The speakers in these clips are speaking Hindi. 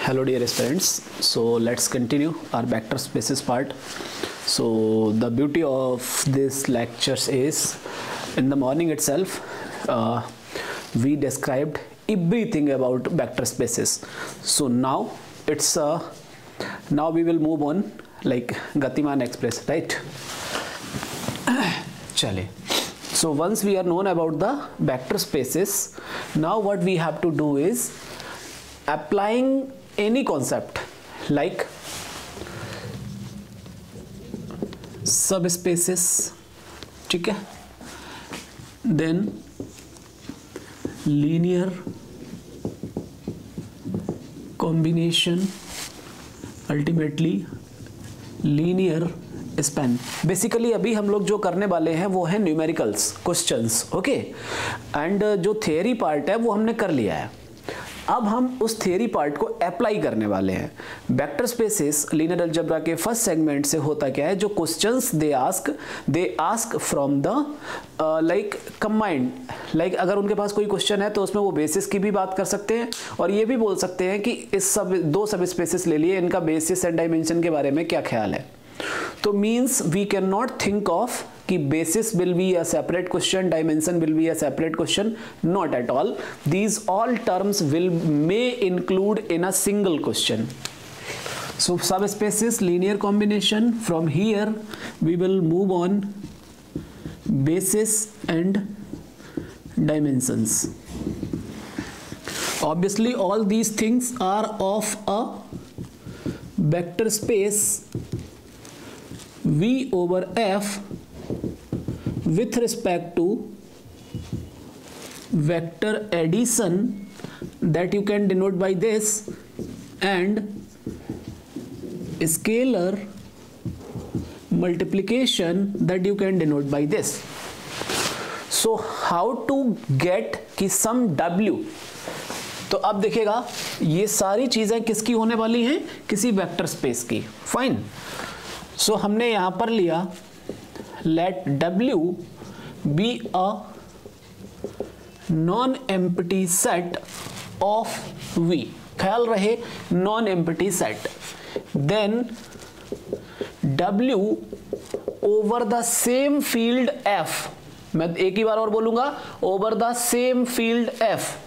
Hello dear aspirants, so let's continue our vector spaces part. So the beauty of this lectures is in the morning itself we described everything about vector spaces. So now it's now we will move on like Gatiman Express, right? Chale. So once we are known about the vector spaces, now what we have to do is applying any concept like subspaces, ठीक है, then linear combination, ultimately linear span. Basically अभी हम लोग जो करने वाले हैं वो है न्यूमेरिकल्स क्वेश्चंस, ओके. एंड जो थियरी पार्ट है वो हमने कर लिया है. अब हम उस थियरी पार्ट को अप्लाई करने वाले हैं. वेक्टर स्पेसेस लीनियर अलजेब्रा के फर्स्ट सेगमेंट से होता क्या है, जो questions they ask from the like combined, like अगर उनके पास कोई क्वेश्चन है तो उसमें वो बेसिस की भी बात कर सकते हैं और ये भी बोल सकते हैं कि इस दो सब स्पेसेस ले लिए, इनका बेसिस एंड डायमेंशन के बारे में क्या ख्याल है. तो means we can not think of कि basis will be a separate question, dimension will be a separate question. Not at all. These all terms may include in a single question. So subspaces, linear combination. From here we will move on basis and dimensions. Obviously all these things are of a vector space V over F with respect to vector addition that you can denote by this and scalar multiplication that you can denote by this. So how to get कि sum W, तो अब देखिएगा ये सारी चीजें किसकी होने वाली हैं, किसी वेक्टर स्पेस की. फाइन. सो हमने यहां पर लिया let W be a non-empty set of V. ख्याल रहे non-empty set. Then W over the same field F, मैं एक ही बार और बोलूंगा, over the same field F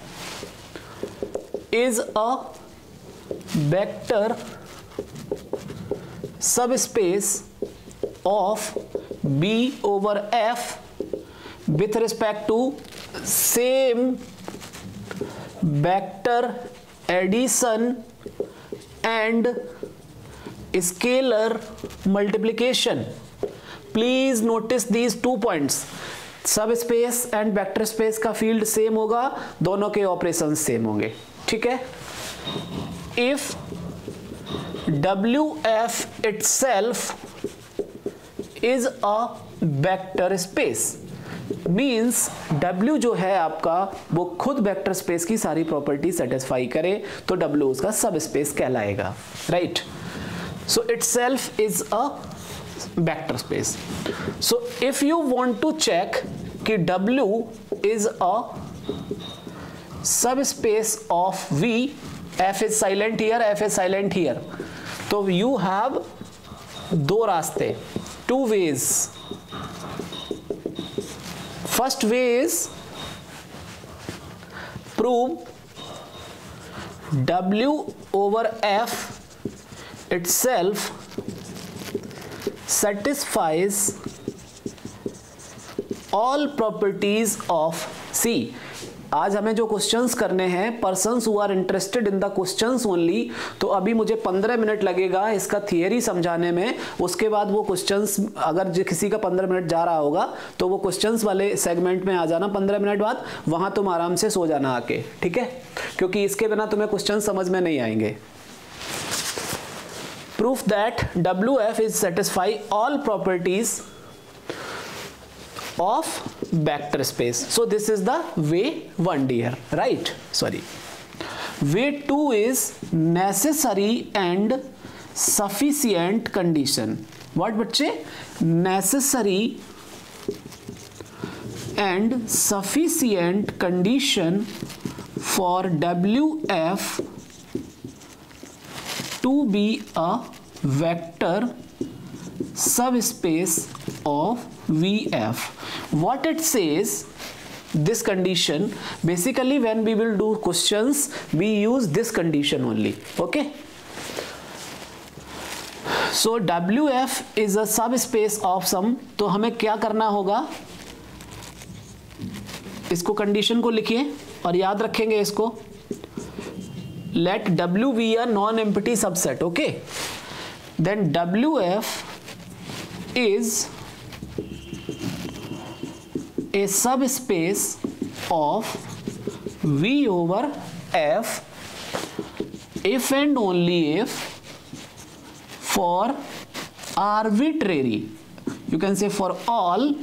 is a vector subspace of B over F with respect to same vector addition and scalar multiplication. Please notice these 2 points. Subspace and vector space का फील्ड सेम होगा, दोनों के ऑपरेशन सेम होंगे. ठीक है. If WF itself is a vector space, means W जो है आपका वो खुद वेक्टर स्पेस की सारी प्रॉपर्टी सेटिस्फाई करे तो W उसका सब स्पेस कहलाएगा. Right. So itself is a vector space. So if you want to check कि W is a subspace of V, F is silent here, F is silent here, तो you have दो रास्ते, 2 ways. First way is prove W over F itself satisfies all properties of C. आज हमें जो क्वेश्चंस करने हैं, persons who are interested in the questions only, तो अभी मुझे 15 मिनट लगेगा इसका थियरी समझाने में. उसके बाद वो क्वेश्चंस, अगर किसी का 15 मिनट जा रहा होगा तो वो क्वेश्चंस वाले सेगमेंट में आ जाना 15 मिनट बाद, वहां तुम आराम से सो जाना आके. ठीक है, क्योंकि इसके बिना तुम्हें क्वेश्चन समझ में नहीं आएंगे. Proof that WF is satisfy all properties of vector space. So this is the way 1 dear, right? Sorry. Way 2 is necessary and sufficient condition. What बच्चे? Necessary and sufficient condition for WF to be a vector subspace of VF. What it says, this condition, basically when we will do questions, we use this condition only. Okay. So WF is a subspace of some, तो हमें क्या करना होगा, इसको कंडीशन को लिखिए और याद रखेंगे इसको. Let W be a non-empty subset. Okay. Then WF is a subspace of V over F if and only if for arbitrary, you can say for all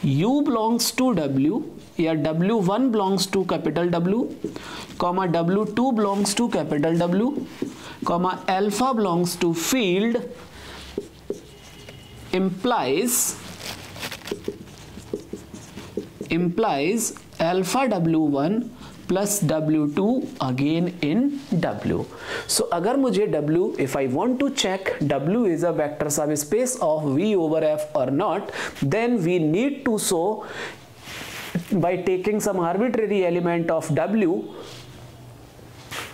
U belongs to W, या W1 belongs to capital W, comma W2 belongs to capital W, comma alpha belongs to field, implies alpha W1 plus W2 again in W. So अगर मुझे W, if I want to check W is a vector subspace of V over F or not, then we need to show by taking some arbitrary element of W,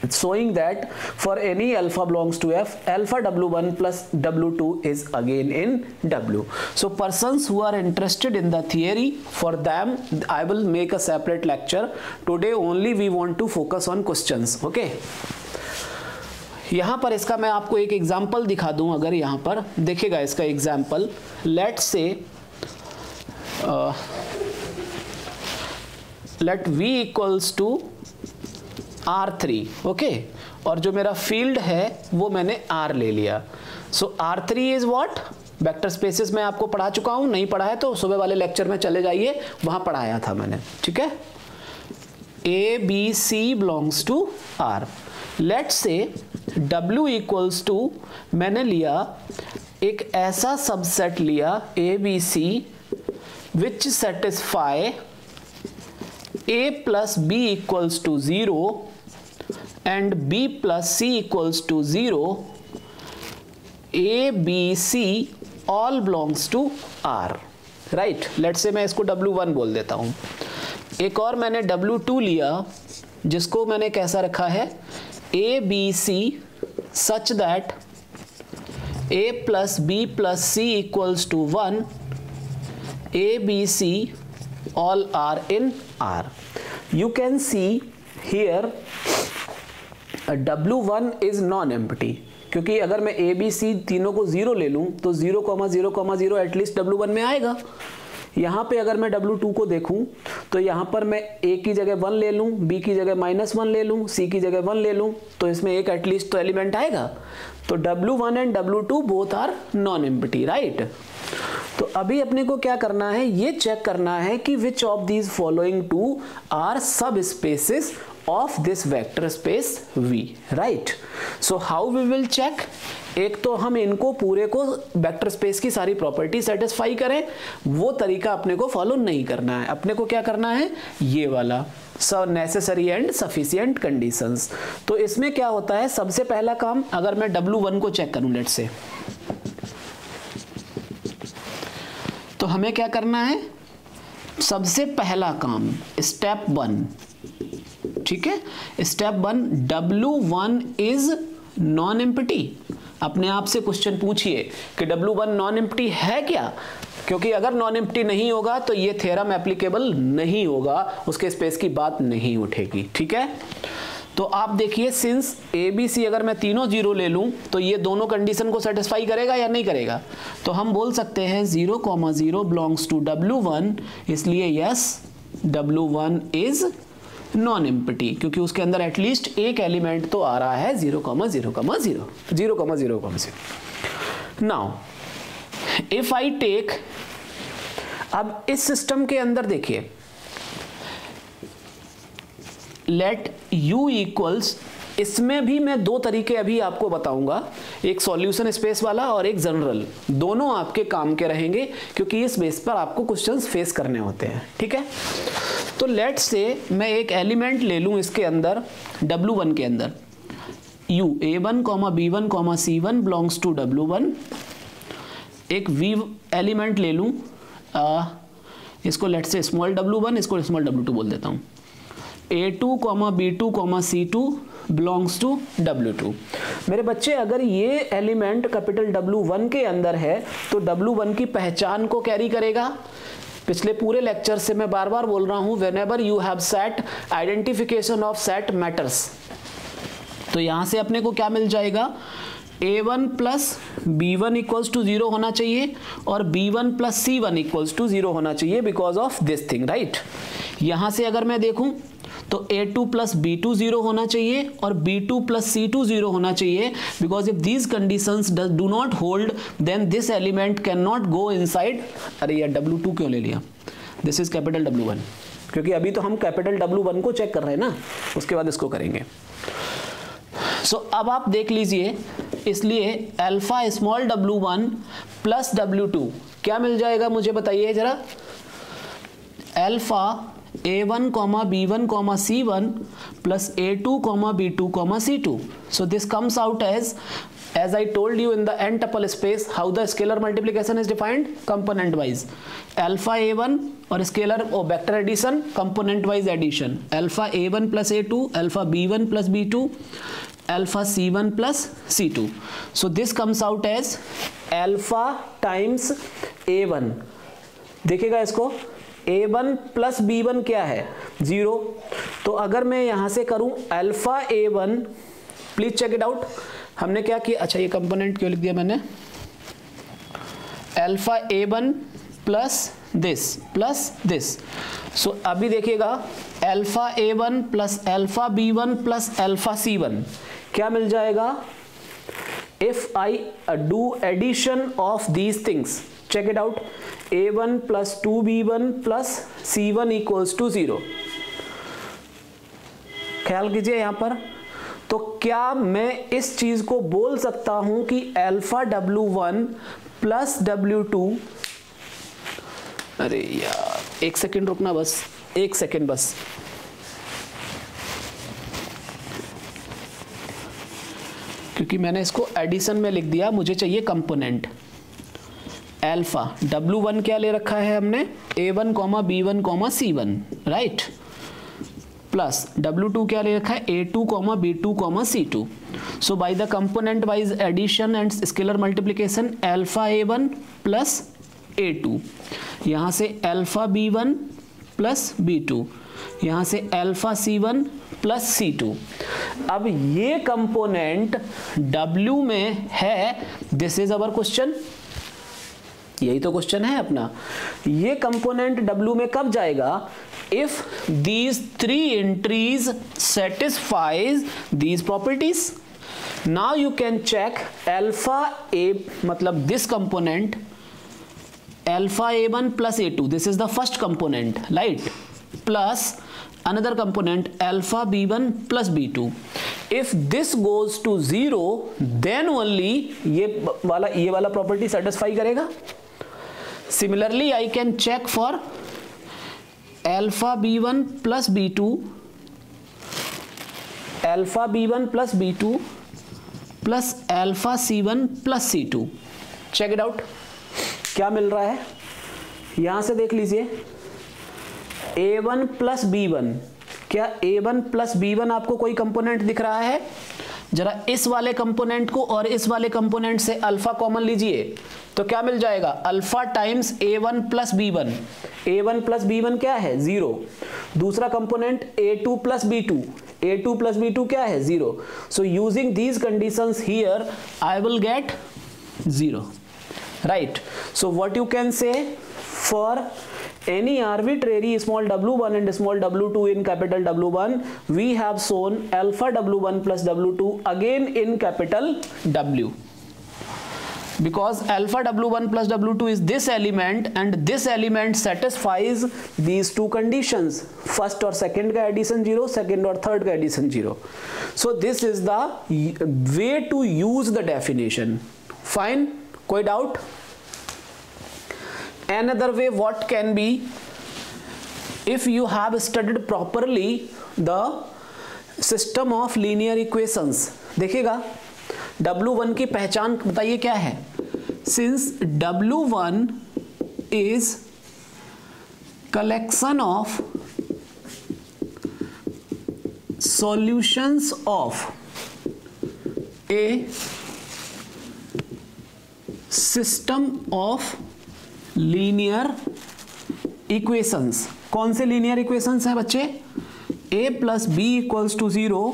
showing that for any alpha belongs to F, alpha W1 plus W2 is again in W. So persons who are interested in the theory, for them I will make a separate lecture. Today only we want to focus on questions. Okay. यहाँ पर इसका मैं आपको एक एग्जाम्पल दिखा दूं. अगर यहाँ पर देखिएगा इसका एग्जाम्पल, लेट से let V equals to R3. Okay, और जो मेरा फील्ड है वो मैंने R ले लिया. सो R3 is what, vector spaces में आपको पढ़ा चुका हूं, नहीं पढ़ा है तो सुबह वाले लेक्चर में चले जाइए, वहां पढ़ाया था मैंने. ठीक है. A B C belongs to R. Let's say W equals to, मैंने लिया एक ऐसा सबसेट लिया A B C which satisfy A plus B equals to 0 and B plus C equals to 0. A, B, C all belongs to R. Right? Let's say मैं इसको W1 बोल देता हूँ. एक और मैंने W2 लिया जिसको मैंने कैसा रखा है, A, B, C such that A plus B plus C equals to 1. A, B, C all are in R. You can see here W1 is non-empty, क्योंकि अगर मैं A, B, C तीनों को 0 ले लूं तो 0,0,0 एटलीस्ट W1 में आएगा. यहाँ पे अगर मैं W2 को देखूं तो यहाँ पर मैं A की जगह 1 ले लूं, B की जगह -1 ले लूं, C की जगह 1 ले लूं, तो इसमें एक एटलीस्ट तो एलिमेंट आएगा. तो W1 and W2 both are non empty. Right. तो अभी अपने को क्या करना है, ये चेक करना है कि which of these following two are subspaces of this vector space V. Right. So how we will check, एक तो हम इनको पूरे को वेक्टर स्पेस की सारी प्रॉपर्टी सेटिस्फाई करें, वो तरीका अपने को फॉलो नहीं करना है. अपने को क्या करना है, ये वाला नेसेसरी एंड सफिशिएंट कंडीशंस. तो इसमें क्या होता है, सबसे पहला काम, अगर मैं W1 को चेक करूं लेट्स से, तो हमें क्या करना है, सबसे पहला काम स्टेप 1. ठीक है. Step 1, W1 is non empty. अपने आप से क्वेश्चन पूछिए कि W1 नॉन एम्प्टी है क्या, क्योंकि अगर नॉन एम्प्टी नहीं होगा तो ये थ्योरम एप्लीकेबल नहीं होगा, उसके स्पेस की बात नहीं उठेगी. ठीक है. तो आप देखिए, सिंस A B C अगर मैं तीनों 0 ले लूं तो ये दोनों कंडीशन को सेटिस्फाई करेगा या नहीं करेगा. तो हम बोल सकते हैं 0,0 बिलोंग्स टू W1, इसलिए yes W1 is non empty, क्योंकि उसके अंदर एटलीस्ट एक एलिमेंट तो आ रहा है 0,0,0. नाउ इफ आई टेक, अब इस सिस्टम के अंदर देखिए, लेट U इक्वल्स, इसमें भी मैं दो तरीके अभी आपको बताऊंगा, एक सॉल्यूशन स्पेस वाला और एक जनरल. दोनों आपके काम के रहेंगे क्योंकि इस बेस पर आपको क्वेश्चंस फेस करने होते हैं. ठीक है. तो लेट्स से मैं एक एलिमेंट ले लूं इसके अंदर W1 के अंदर. U A1, B1, C1 belongs to W1। एक V एलिमेंट ले लूँ, इसको लेट्स से स्मॉल W1, इसको स्मॉल W2 बोल देता हूँ। A2, B2, C2 belongs to W2। मेरे बच्चे अगर ये एलिमेंट कैपिटल W1 के अंदर है तो W1 की पहचान को कैरी करेगा। पिछले पूरे लेक्चर से मैं बार बार बोल रहा हूं, whenever you have set, identification of set matters. तो यहां से अपने को क्या मिल जाएगा, A1 plus B1 equals to 0 होना चाहिए और B1 plus C1 equals to 0 होना चाहिए because of this thing, right. यहां से अगर मैं देखूं तो A2 प्लस B2 0 होना चाहिए और B2 प्लस C2 0 होना चाहिए because if these conditions do not hold then this element can not go inside. अरे यार W2 क्यों ले लिया, दिस इज कैपिटल W1, क्योंकि अभी तो हम कैपिटल W1 को चेक कर रहे हैं ना, उसके बाद इसको करेंगे। सो अब आप देख लीजिए, इसलिए alpha small W1 plus W2 क्या मिल जाएगा मुझे बताइए जरा। Alpha A1, B1, C1 plus A2, B2, C2. So this comes out as I told you in the n tuple space, how the scalar multiplication is defined, component wise. Alpha A1 और scalar vector addition, component wise addition. Alpha A1 plus A2, alpha B1 plus B2, alpha C1 plus C2. So this comes out as alpha times A1। देखिएगा इसको, A1 प्लस B1 क्या है, 0। तो अगर मैं यहां से करूं alpha A1, please check it out, हमने क्या किया, अच्छा ये कंपोनेंट क्यों लिख दिया मैंने, alpha A1 plus this. So अभी देखिएगा alpha A1 plus alpha B1 plus alpha C1 क्या मिल जाएगा, if I do addition of these things, check it out, A1 plus 2B1 plus C1 equals to 0। ख्याल कीजिए यहां पर, तो क्या मैं इस चीज को बोल सकता हूं कि अल्फा W1 प्लस W2, अरे यार एक सेकंड रुकना, बस एक सेकंड बस, क्योंकि मैंने इसको एडिशन में लिख दिया, मुझे चाहिए कंपोनेंट। अल्फा W1 क्या ले रखा है हमने, A1, B1, C1, right, plus W2 क्या ले रखा है, A2, B2, C2। So by the component wise addition and scalar multiplication alpha A1 plus A2, यहां से अल्फा B1 प्लस B2, यहां से अल्फा C1 प्लस C2। अब ये कंपोनेंट W में है, दिस इज अवर क्वेश्चन, यही तो क्वेश्चन है अपना। ये कंपोनेंट W में कब जाएगा, if these 3 entries satisfies these properties. Now you can check alpha A, मतलब this component alpha A1 plus A2, this is the first component, right, plus another component alpha B1 plus B2। if this goes to 0 then only ये वाला प्रॉपर्टी सेटिस्फाई करेगा। Similarly I can check for alpha B1 plus B2, alpha B1 plus B2 plus alpha C1 plus C2। check it out, क्या मिल रहा है, यहां से देख लीजिए A1 प्लस B1, क्या A1 प्लस B1 आपको कोई कंपोनेंट दिख रहा है, जरा इस वाले कंपोनेंट को और इस वाले कंपोनेंट से अल्फा कॉमन लीजिए तो क्या मिल जाएगा, alpha times A1 plus B1। A1 plus B1 क्या है, 0। दूसरा component A2 plus B2, A2 plus B2 क्या है, 0। So using these conditions here I will get 0, right. So what you can say, for any arbitrary small w1 and small w2 in capital W1, we have shown alpha W1 plus W2 again in capital W, because alpha W1 plus W2 is this element and this element satisfies these two conditions, first और second का addition 0, second और third का addition 0। so this is the way to use the definition। fine, कोई doubt? Another way what can be, if you have studied properly the system of linear equations, देखिएगा W1 की पहचान बताइए क्या है। Since W1 is collection of solutions of a system of linear equations. कौन से लीनियर इक्वेशंस हैं बच्चे? a plus B equals to 0।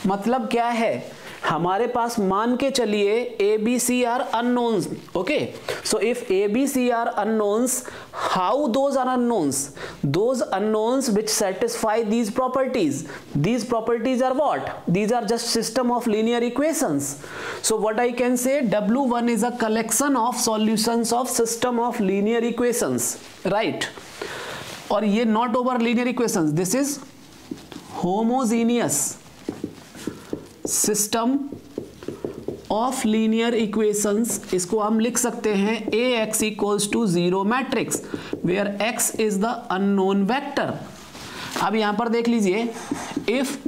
मतलब क्या है, हमारे पास मान के चलिए A B C are unknowns. Okay, so if A B C are unknowns, how those are unknowns? Those unknowns which satisfy these properties. These properties are what? These are just system of linear equations. So what I can say, W1 is a collection of solutions of system of linear equations, right? और ये not over linear equations, this is homogeneous system of linear equations. इसको हम लिख सकते हैं A x equals to 0 matrix where x is the unknown vector. अब यहां पर देख लीजिए, if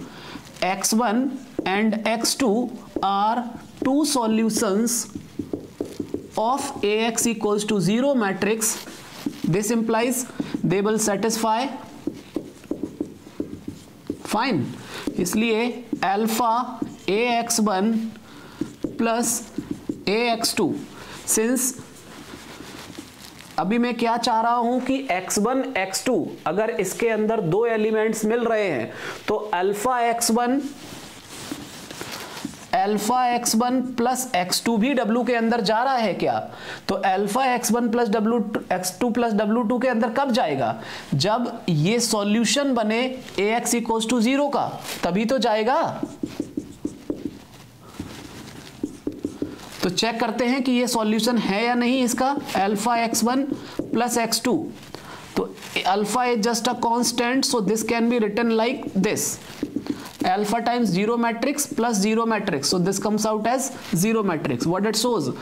x1 and x2 are two solutions of A x equals to 0 matrix, this implies they will satisfy. Fine, इसलिए alpha ax1 plus ax2, since अभी मैं क्या चाह रहा हूं कि x1 x2 अगर इसके अंदर दो एलिमेंट्स मिल रहे हैं तो अल्फा x1 प्लस x2 भी w के अंदर जा रहा है क्या? तो alpha x1 plus x2 plus w2 के अंदर कब जाएगा? जब ये सॉल्यूशन बने ax इक्वल्स टू 0 का, तभी तो जाएगा। तो चेक करते हैं कि ये सॉल्यूशन है या नहीं इसका। अल्फा x1 प्लस x2, तो alpha is just a constant, so this can be written like this, alpha times 0 matrix plus 0 matrix, so this comes out as 0 matrix. What it shows,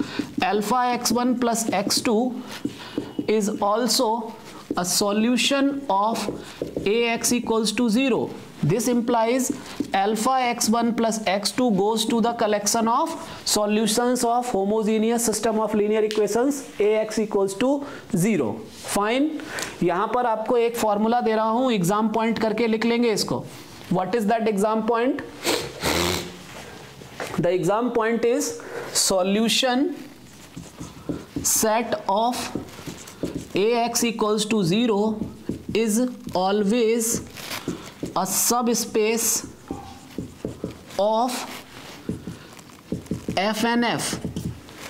alpha x1 plus x2 is also a solution of ax equals to 0. This implies alpha x1 plus x2 goes to the collection of solutions of homogeneous system of linear equations ax equals to 0. Fine. यहां पर आपको एक फॉर्मूला दे रहा हूं, एग्जाम पॉइंट करके लिख लेंगे इसको। What is that exam point? The exam point is solution set of ax equals to 0 is always a subspace of FNF.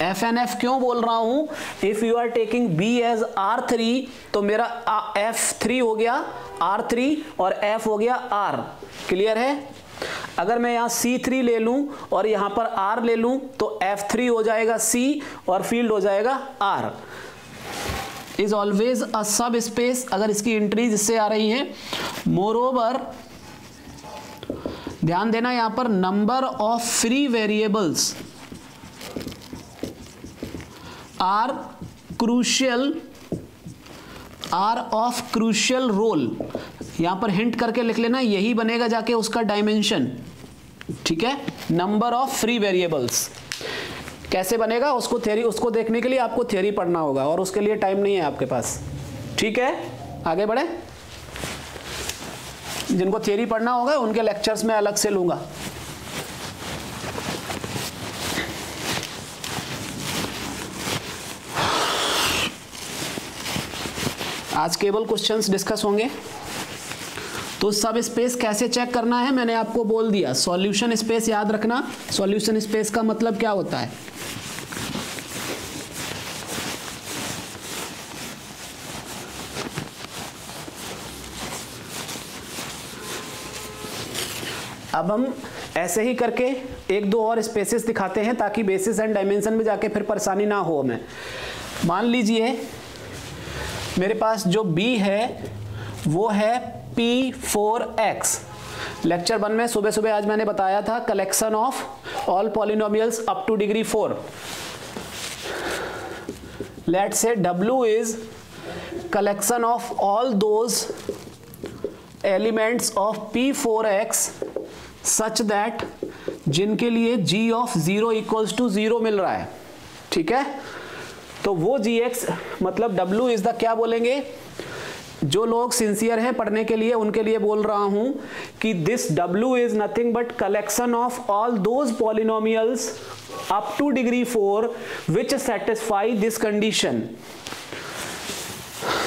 FNF क्यों बोल रहा हूं? If you are taking B as R3 तो मेरा F3 हो गया R3 और F हो गया R। क्लियर है? अगर मैं यहाँ C3 ले लूं और यहाँ पर R ले लूं तो F3 हो जाएगा C और फील्ड हो जाएगा R। इज ऑलवेज अ सब स्पेस, अगर इसकी एंट्रीज इससे आ रही है। मोरओवर ध्यान देना यहां पर number of free variables are of crucial role. यहां पर हिंट करके लिख लेना, यही बनेगा जाके उसका डायमेंशन। ठीक है, नंबर ऑफ फ्री वेरिएबल्स कैसे बनेगा उसको थ्योरी, उसको देखने के लिए आपको थ्योरी पढ़ना होगा और उसके लिए टाइम नहीं है आपके पास। ठीक है, आगे बढ़े। जिनको थ्योरी पढ़ना होगा उनके लेक्चर्स में अलग से लूंगा। आज केवल क्वेश्चंस डिस्कस होंगे। तो सब स्पेस कैसे चेक करना है मैंने आपको बोल दिया। सॉल्यूशन स्पेस याद रखना। सॉल्यूशन स्पेस का मतलब क्या होता है? अब हम ऐसे ही करके एक दो और स्पेसेस दिखाते हैं ताकि बेसिस एंड डायमेंशन में जाके फिर परेशानी ना हो हमें। मान लीजिए मेरे पास जो B है वो है P4X। लेक्चर 1 में सुबह सुबह आज मैंने बताया था collection of all polynomials up to degree 4। Let's say W is collection of all those elements of P4X such that जिनके लिए g ऑफ 0 इक्वल्स टू 0 मिल रहा है, ठीक है। तो वो gx मतलब w इज द क्या बोलेंगे, जो लोग सिंसियर हैं पढ़ने के लिए उनके लिए बोल रहा हूं कि this w is nothing but collection of all those polynomials up to degree 4 which satisfy this condition.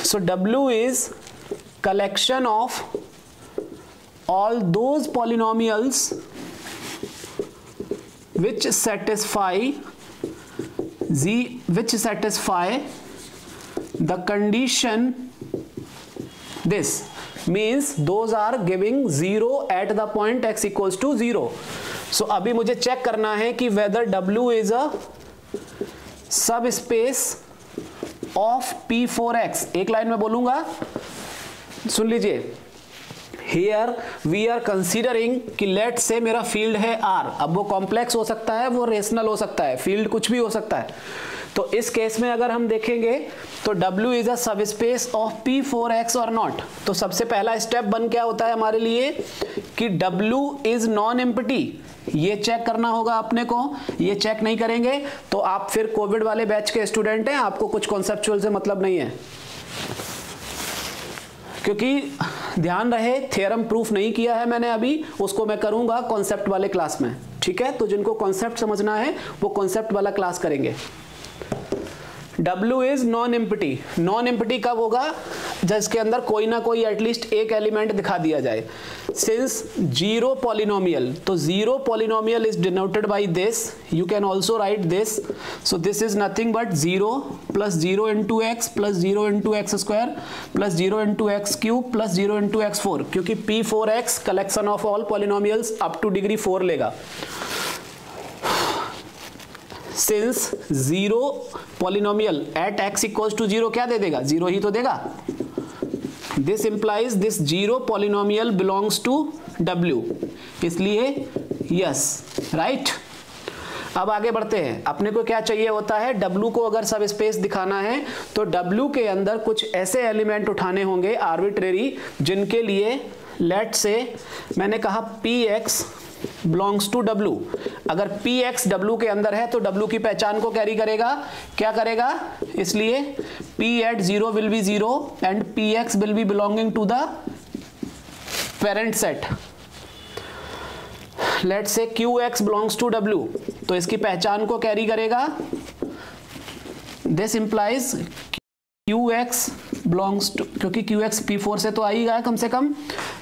So w is collection of all those polynomials which satisfy the condition. This means those are giving 0 at the point x equals to 0. So अभी मुझे चेक करना है कि whether w is a subspace of P4x. एक लाइन में बोलूंगा, सुन लीजिए। Here we are considering कि लेट से मेरा फील्ड है R। अब वो कॉम्प्लेक्स हो सकता है, वो रेशनल हो सकता है, फील्ड कुछ भी हो सकता है। तो इस केस में अगर हम देखेंगे तो W is a subspace of P4x और नॉट। तो सबसे पहला स्टेप बन क्या होता है हमारे लिए कि W इज नॉन एम्प्टी। ये चेक करना होगा अपने को। ये चेक नहीं करेंगे तो आप फिर कोविड वाले बैच के स्टूडेंट हैं, आपको कुछ कॉन्सेप्चुअल से मतलब नहीं है। क्योंकि ध्यान रहे थ्योरम प्रूफ नहीं किया है मैंने अभी, उसको मैं करूंगा कॉन्सेप्ट वाले क्लास में, ठीक है। तो जिनको कॉन्सेप्ट समझना है वो कॉन्सेप्ट वाला क्लास करेंगे। W is non empty. Non empty कब होगा, जिसके अंदर कोई ना कोई एटलीस्ट एक एलिमेंट दिखा दिया जाए। सिंस जीरो पॉलिनोमियल, तो zero polynomial is denoted by this, you can also write this. So this is nothing but 0 plus 0 into x plus 0 into x square plus 0 into x cube plus 0 into x 4, क्योंकि P4x collection of all polynomials up to degree 4 लेगा। Since zero polynomial at x equals to 0 क्या दे देगा, 0 ही तो देगा। This implies this zero polynomial belongs to w, इसलिए यस, राइट। अब आगे बढ़ते हैं। अपने को क्या चाहिए होता है, w को अगर सब स्पेस दिखाना है तो w के अंदर कुछ ऐसे एलिमेंट उठाने होंगे आर्बिट्रेरी, जिनके लिए लेट से मैंने कहा px बिलोंग्स टू w। अगर px w के अंदर है तो w की पहचान को कैरी करेगा, क्या करेगा, इसलिए p at 0 will be 0 and px will be belonging to the parent set. Let's say qx belongs to w, तो इसकी पहचान को कैरी करेगा। This implies qx belongs to, क्योंकि qx p4 से तो आ ही गया कम से कम।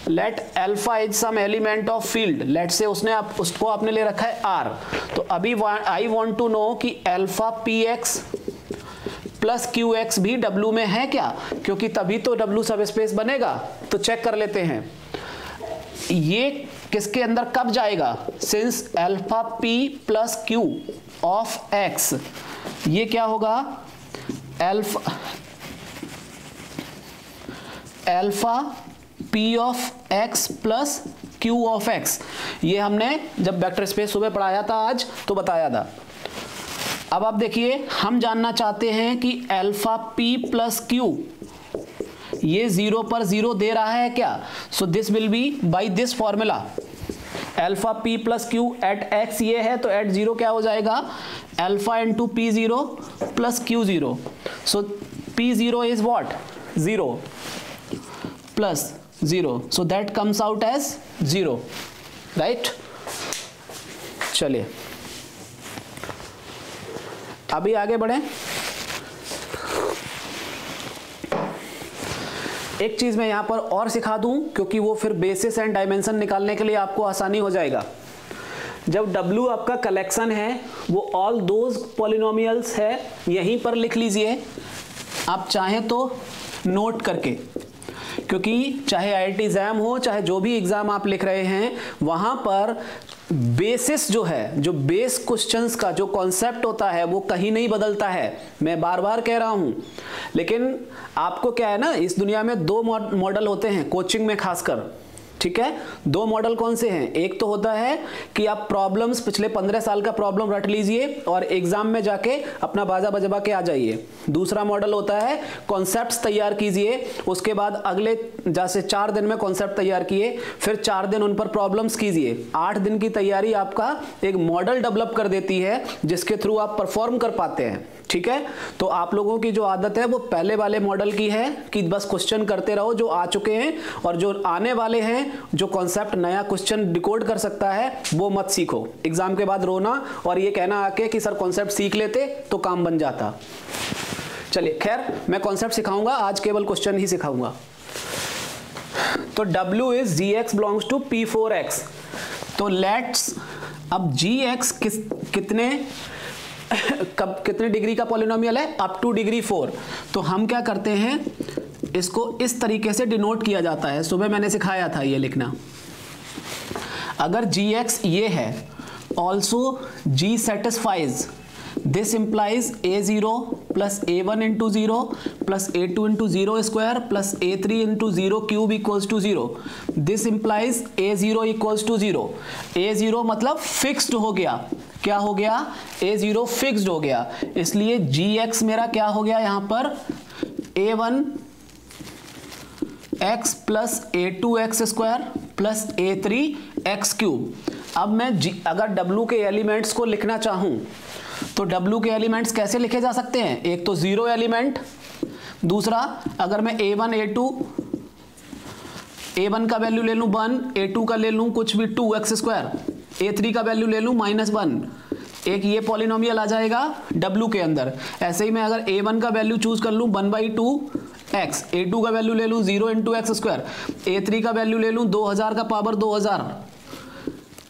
Let alpha is some element of field, let से उसको आपने ले रखा है r। तो अभी आई वांट टू नो कि अल्फा px प्लस qx भी w में है क्या, क्योंकि तभी तो w सब स्पेस बनेगा। तो चेक कर लेते हैं ये किसके अंदर कब जाएगा। Since alpha p plus q of x, ये क्या होगा, alpha p of x plus q of x। ये हमने जब वेक्टर स्पेस सुबह पढ़ाया था आज तो बताया था। अब आप देखिए हम जानना चाहते हैं कि अल्फा p प्लस q ये 0 पर 0 दे रहा है क्या। So this will be by this formula, alpha p plus q at x ये है तो एट 0 क्या हो जाएगा, alpha into p0 plus q0। So p0 is what, 0 plus 0, so that comes out as 0, right? चलिए अभी आगे बढ़े। एक चीज मैं यहां पर और सिखा दूं, क्योंकि वो फिर बेसिस एंड डायमेंशन निकालने के लिए आपको आसानी हो जाएगा। जब w आपका कलेक्शन है, वो ऑल दोज पॉलिनोमियल्स है, यहीं पर लिख लीजिए आप चाहें तो नोट करके, क्योंकि चाहे IIT एग्जाम हो चाहे जो भी एग्जाम आप लिख रहे हैं, वहां पर बेसिस जो है, जो बेस क्वेश्चंस का जो कॉन्सेप्ट होता है वो कहीं नहीं बदलता है। मैं बार बार कह रहा हूं, लेकिन आपको क्या है ना, इस दुनिया में दो मॉडल होते हैं कोचिंग में खासकर। ठीक है, दो मॉडल कौन से हैं? एक तो होता है कि आप प्रॉब्लम्स पिछले 15 साल का प्रॉब्लम रट लीजिए और एग्जाम में जाके अपना बाजा बजबा के आ जाइए। दूसरा मॉडल होता है कॉन्सेप्ट्स तैयार कीजिए, उसके बाद अगले जैसे 4 दिन में कॉन्सेप्ट तैयार किए, फिर 4 दिन उन पर प्रॉब्लम्स कीजिए। 8 दिन की तैयारी आपका एक मॉडल डेवलप कर देती है जिसके थ्रू आप परफॉर्म कर पाते हैं। ठीक है, तो आप लोगों की जो आदत है वो पहले वाले मॉडल की है कि बस क्वेश्चन करते रहो जो आ चुके हैं, और जो आने वाले हैं, जो कॉन्सेप्ट नया क्वेश्चन डिकोड कर सकता है वो मत सीखो। एग्जाम के बाद रोना और ये कहना आके कि सर कॉन्सेप्ट सीख लेते तो काम बन जाता। चलिए खैर, मैं कॉन्सेप्ट सिखाऊंगा आज, केवल क्वेश्चन ही सिखाऊंगा। तो W is gx belongs to P4x। तो लेट्स अब gx कितने डिग्री का पॉलिनोमियल है? Up to degree 4। तो हम क्या करते हैं, इसको इस तरीके से डिनोट किया जाता है, सुबह मैंने सिखाया था ये लिखना। अगर gx ये है, also g satisfies, this implies a0 plus a1 into 0 plus a2 into 0 square plus a3 into 0 cube equals to 0। This implies a0 equals to 0। a0 मतलब फिक्स्ड हो गया। क्या हो गया? a0 फिक्स्ड हो गया, इसलिए gx मेरा क्या हो गया यहां पर? a1 x plus a2 x square plus a3 x cube. अब मैं अगर w के एलिमेंट्स को लिखना चाहूं तो w के एलिमेंट्स कैसे लिखे जा सकते हैं? एक तो 0 एलिमेंट, दूसरा अगर मैं a1 a1 का वैल्यू ले लूं 1, a2 का ले लूं कुछ भी 2 एक्स स्क्वायर, a3 का वैल्यू ले लूं -1, एक ये पॉलिनोमियल आ जाएगा w के अंदर। ऐसे ही मैं अगर a1 का वैल्यू चूज कर लूं 1/2 x, a2 का वैल्यू ले लूं 0 इंटू एक्स स्क्वायर, a3 का वैल्यू ले लूं 2000 का power 2000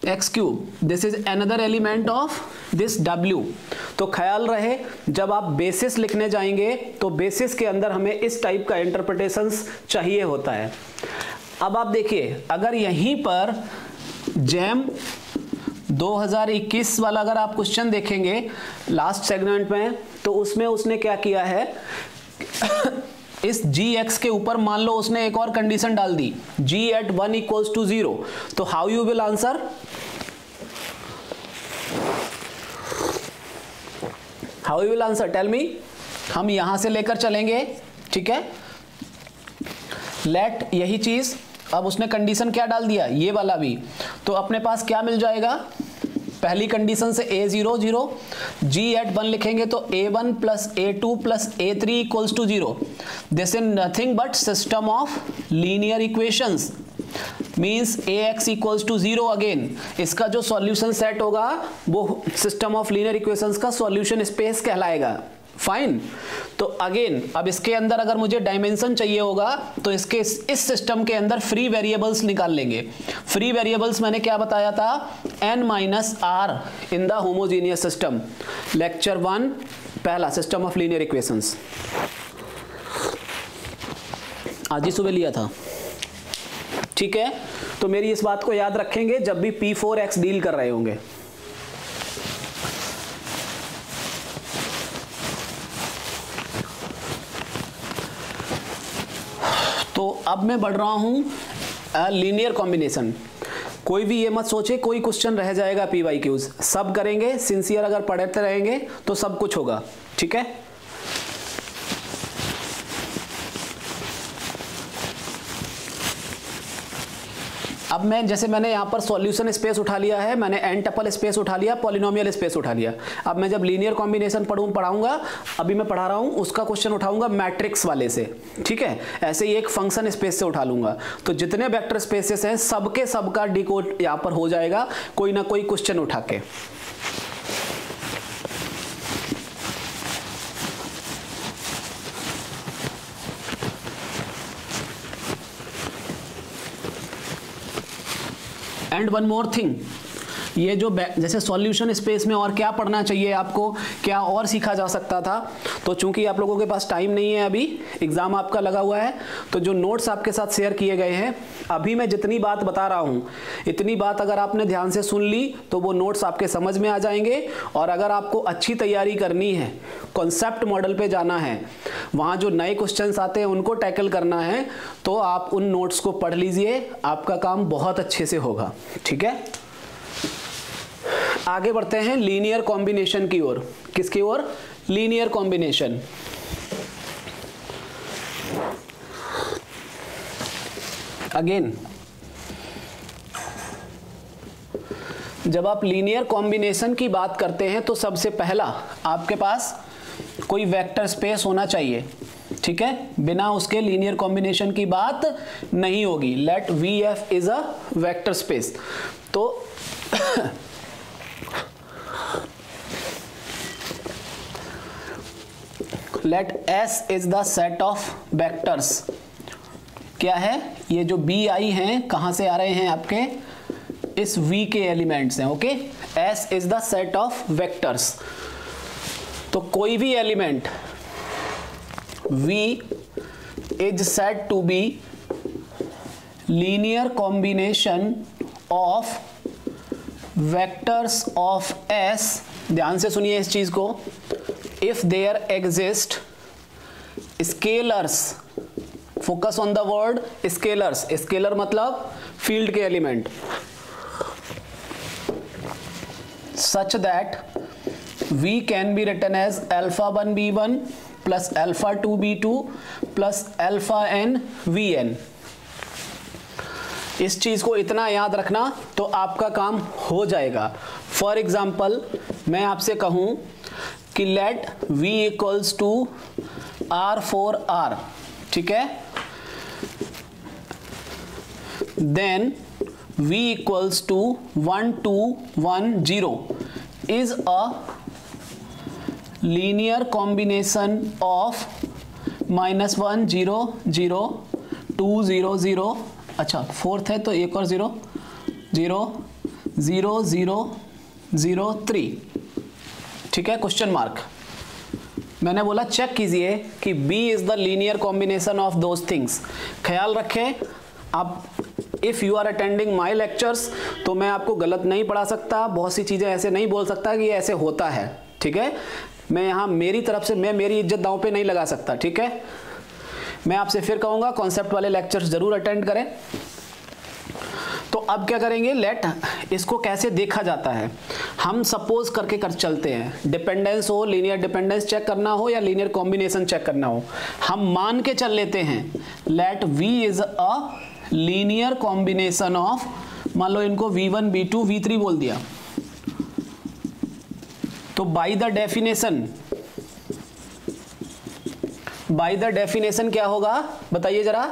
x cube, this is another element of this w। तो ख्याल रहे जब आप बेसिस लिखने जाएंगे तो बेसिस के अंदर हमें इस टाइप का इंटरप्रिटेशंस चाहिए होता है। अब आप देखिए, अगर यहीं पर जैम 2021 वाला अगर आप क्वेश्चन देखेंगे लास्ट सेगमेंट में, तो उसमें उसने क्या किया है इस gx के ऊपर मान लो उसने एक और कंडीशन डाल दी, g at 1 equals to 0। तो how you will answer? How you will answer? Tell me. हम यहां से लेकर चलेंगे, ठीक है, लेट यही चीज, अब उसने कंडीशन क्या डाल दिया, ये वाला भी, तो अपने पास क्या मिल जाएगा? पहली कंडीशन से a0 0, g at 1 लिखेंगे तो a1 plus a2 plus a3 equals to 0। This is nothing but system of linear equations, means ax equals to 0 again. इसका जो सॉल्यूशन सेट होगा वो सिस्टम ऑफ लीनियर इक्वेशंस का सॉल्यूशन स्पेस कहलाएगा। फाइन। तो अगेन अब इसके अंदर अगर मुझे डायमेंशन चाहिए होगा तो इसके इस सिस्टम के अंदर फ्री वेरिएबल्स निकाल लेंगे। फ्री वेरिएबल्स मैंने क्या बताया था? n minus r in the homogeneous system, lecture 1 पहला, सिस्टम ऑफ लीनियर इक्वेशंस, आज ही सुबह लिया था। ठीक है, तो मेरी इस बात को याद रखेंगे जब भी P4x डील कर रहे होंगे। तो अब मैं बढ़ रहा हूं लीनियर कॉम्बिनेशन। कोई भी ये मत सोचे कोई क्वेश्चन रह जाएगा PYQs, सब करेंगे। सिंसियर अगर पढ़ते रहेंगे तो सब कुछ होगा। ठीक है, अब मैं जैसे मैंने यहाँ पर सॉल्यूशन स्पेस उठा लिया है, मैंने n टपल स्पेस उठा लिया, पॉलिनोमियल स्पेस उठा लिया। अब मैं जब लीनियर कॉम्बिनेशन पढ़ाऊंगा, अभी मैं पढ़ा रहा हूँ, उसका क्वेश्चन उठाऊंगा मैट्रिक्स वाले से। ठीक है, ऐसे ही एक फंक्शन स्पेस से उठा लूंगा। तो जितने वेक्टर स्पेसेस हैं सबके सबका डिकोड यहाँ पर हो जाएगा कोई ना कोई क्वेश्चन उठा के। एंड वन मोर थिंग, ये जो जैसे सॉल्यूशन स्पेस में और क्या पढ़ना चाहिए आपको, क्या और सीखा जा सकता था, तो चूंकि आप लोगों के पास टाइम नहीं है, अभी एग्जाम आपका लगा हुआ है, तो जो नोट्स आपके साथ शेयर किए गए हैं, अभी मैं जितनी बात बता रहा हूं इतनी बात अगर आपने ध्यान से सुन ली तो वो नोट्स आपके समझ में आ जाएंगे। और अगर आपको अच्छी तैयारी करनी है, कॉन्सेप्ट मॉडल पे जाना है, वहां जो नए क्वेश्चंस आते हैं उनको टैकल करना है, तो आप उन नोट्स को पढ़ लीजिए, आपका काम बहुत अच्छे से होगा। ठीक है, आगे बढ़ते हैं लीनियर कॉम्बिनेशन की ओर। किसकी ओर? Linear combination. अगेन जब आप लीनियर कॉम्बिनेशन की बात करते हैं तो सबसे पहला आपके पास कोई वेक्टर स्पेस होना चाहिए। ठीक है, बिना उसके लीनियर कॉम्बिनेशन की बात नहीं होगी। Let VF is a vector space. तो let S is the set of vectors. क्या है? ये जो BI हैं कहां से आ रहे हैं? आपके इस V के एलिमेंट्स हैं। Okay, S is the set of vectors. तो कोई भी element V is said to be linear combination of vectors of S। ध्यान से सुनिए इस चीज को। If there exist scalars, focus on the word scalars. Scalar मतलब फील्ड के element. Such that V can be written as alpha 1 B1 plus alpha 2 B2 plus alpha n Vn। इस चीज को इतना याद रखना तो आपका काम हो जाएगा। फॉर एग्जाम्पल मैं आपसे कहूं कि late V equals to R4R। ठीक है, then V equals to 1 2 1 0 is a linear combination of -1 0 0 2 0 0। अच्छा, फोर्थ है तो एक और 0 0 0 0 0 3। ठीक है, क्वेश्चन मार्क। मैंने बोला चेक कीजिए कि B is the linear combination of those things. ख्याल रखें आप, if you are attending my lectures तो मैं आपको गलत नहीं पढ़ा सकता, बहुत सी चीज़ें ऐसे नहीं बोल सकता कि ये ऐसे होता है। ठीक है, मैं यहाँ मेरी तरफ से मैं मेरी इज्जत दांव पे नहीं लगा सकता। ठीक है, मैं आपसे फिर कहूँगा कॉन्सेप्ट वाले लेक्चर्स जरूर अटेंड करें। तो अब क्या करेंगे, लेट इसको कैसे देखा जाता है हम सपोज करके कर चलते हैं। डिपेंडेंस हो, लीनियर डिपेंडेंस चेक करना हो या लीनियर कॉम्बिनेशन चेक करना हो, हम मान के चल लेते हैं let V is a linear combination of, मान लो इनको V1 V2 V3 बोल दिया, तो बाय द डेफिनेशन क्या होगा बताइए जरा,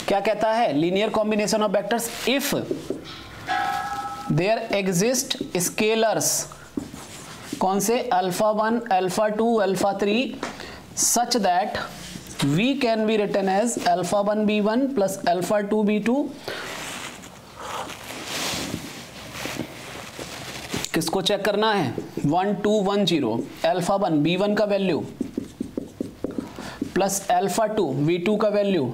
क्या कहता है? Linear combination of vectors if there exist scalars, कौन से? Alpha 1 alpha 2 alpha 3 such that V can be written as alpha 1 B1 plus alpha 2 B2। किसको चेक करना है? 1 2 1 0। अल्फा 1 B1 का वैल्यू प्लस अल्फा 2 V2 का वैल्यू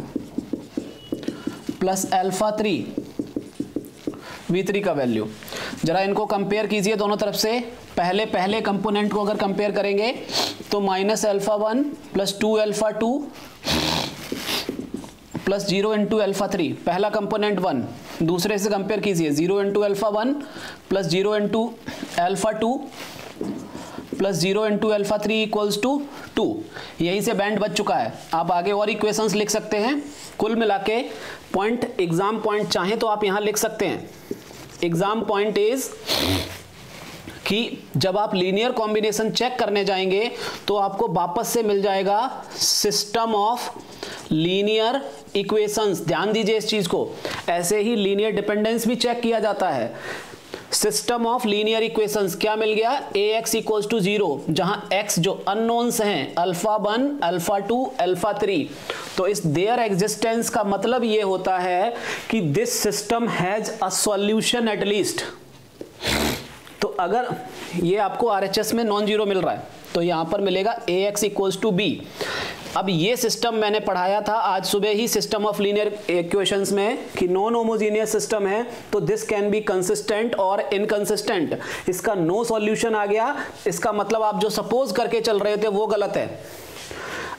प्लस अल्फा 3 V3 का वैल्यू। जरा इनको कंपेयर कीजिए दोनों तरफ से। पहले कंपोनेंट को अगर कंपेयर करेंगे तो minus alpha 1 plus 2 alpha 2 plus 0 into alpha 3, पहला कंपोनेंट 1। दूसरे से कंपेयर कीजिए, 0 into alpha 1 plus 0 into alpha 2 plus 0 into alpha 3 equals to 2। यहीं से बैंड बच चुका है। आप आगे और इक्वेशंस लिख सकते हैं। कुल मिला के पॉइंट, एग्जाम पॉइंट चाहें तो आप यहां लिख सकते हैं। एग्जाम पॉइंट इज कि जब आप लीनियर कॉम्बिनेशन चेक करने जाएंगे तो आपको वापस से मिल जाएगा सिस्टम ऑफ लीनियर इक्वेशंस। ध्यान दीजिए इस चीज को। ऐसे ही लीनियर डिपेंडेंस भी चेक किया जाता है। सिस्टम ऑफ लीनियर इक्वेशंस क्या मिल गया? Ax इक्वल्स टू 0, जहां x जो अननोन्स हैं अल्फा 1 अल्फा 2 अल्फा 3, तो इस देयर एग्जिस्टेंस का मतलब ये होता है कि this system has a solution at least. अगर ये आपको RHS में नॉन जीरो मिल रहा है तो यहां पर मिलेगा AX इक्वल्स टू B। अब ये सिस्टम मैंने पढ़ाया था आज सुबह ही सिस्टम ऑफ लीनियर इक्वेशंस में कि नॉन होमोजीनियस सिस्टम है तो दिस कैन बी कंसिस्टेंट और इनकंसिस्टेंट। इसका नो सॉल्यूशन आ गया, इसका मतलब आप जो सपोज करके चल रहे थे वो गलत है।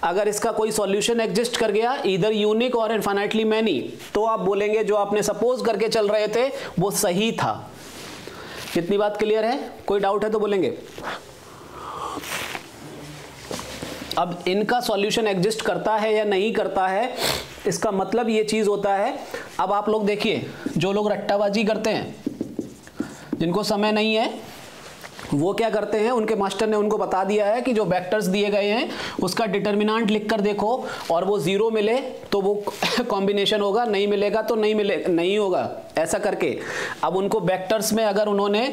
अगर इसका कोई सॉल्यूशन एग्जिस्ट कर गया इधर यूनिक और इनफाइनाइटली मैनी, तो आप बोलेंगे जो आपने सपोज करके चल रहे थे वो सही था। कितनी बात क्लियर है? कोई डाउट है तो बोलेंगे। अब इनका सॉल्यूशन एग्जिस्ट करता है या नहीं करता है, इसका मतलब ये चीज होता है। अब आप लोग देखिए, जो लोग रट्टाबाजी करते हैं, जिनको समय नहीं है, वो क्या करते हैं, उनके मास्टर ने उनको बता दिया है कि जो वेक्टर्स दिए गए हैं उसका डिटर्मिनेंट लिखकर देखो और वो जीरो मिले तो वो कॉम्बिनेशन होगा, नहीं मिलेगा तो नहीं होगा, ऐसा करके। अब उनको वेक्टर्स में अगर उन्होंने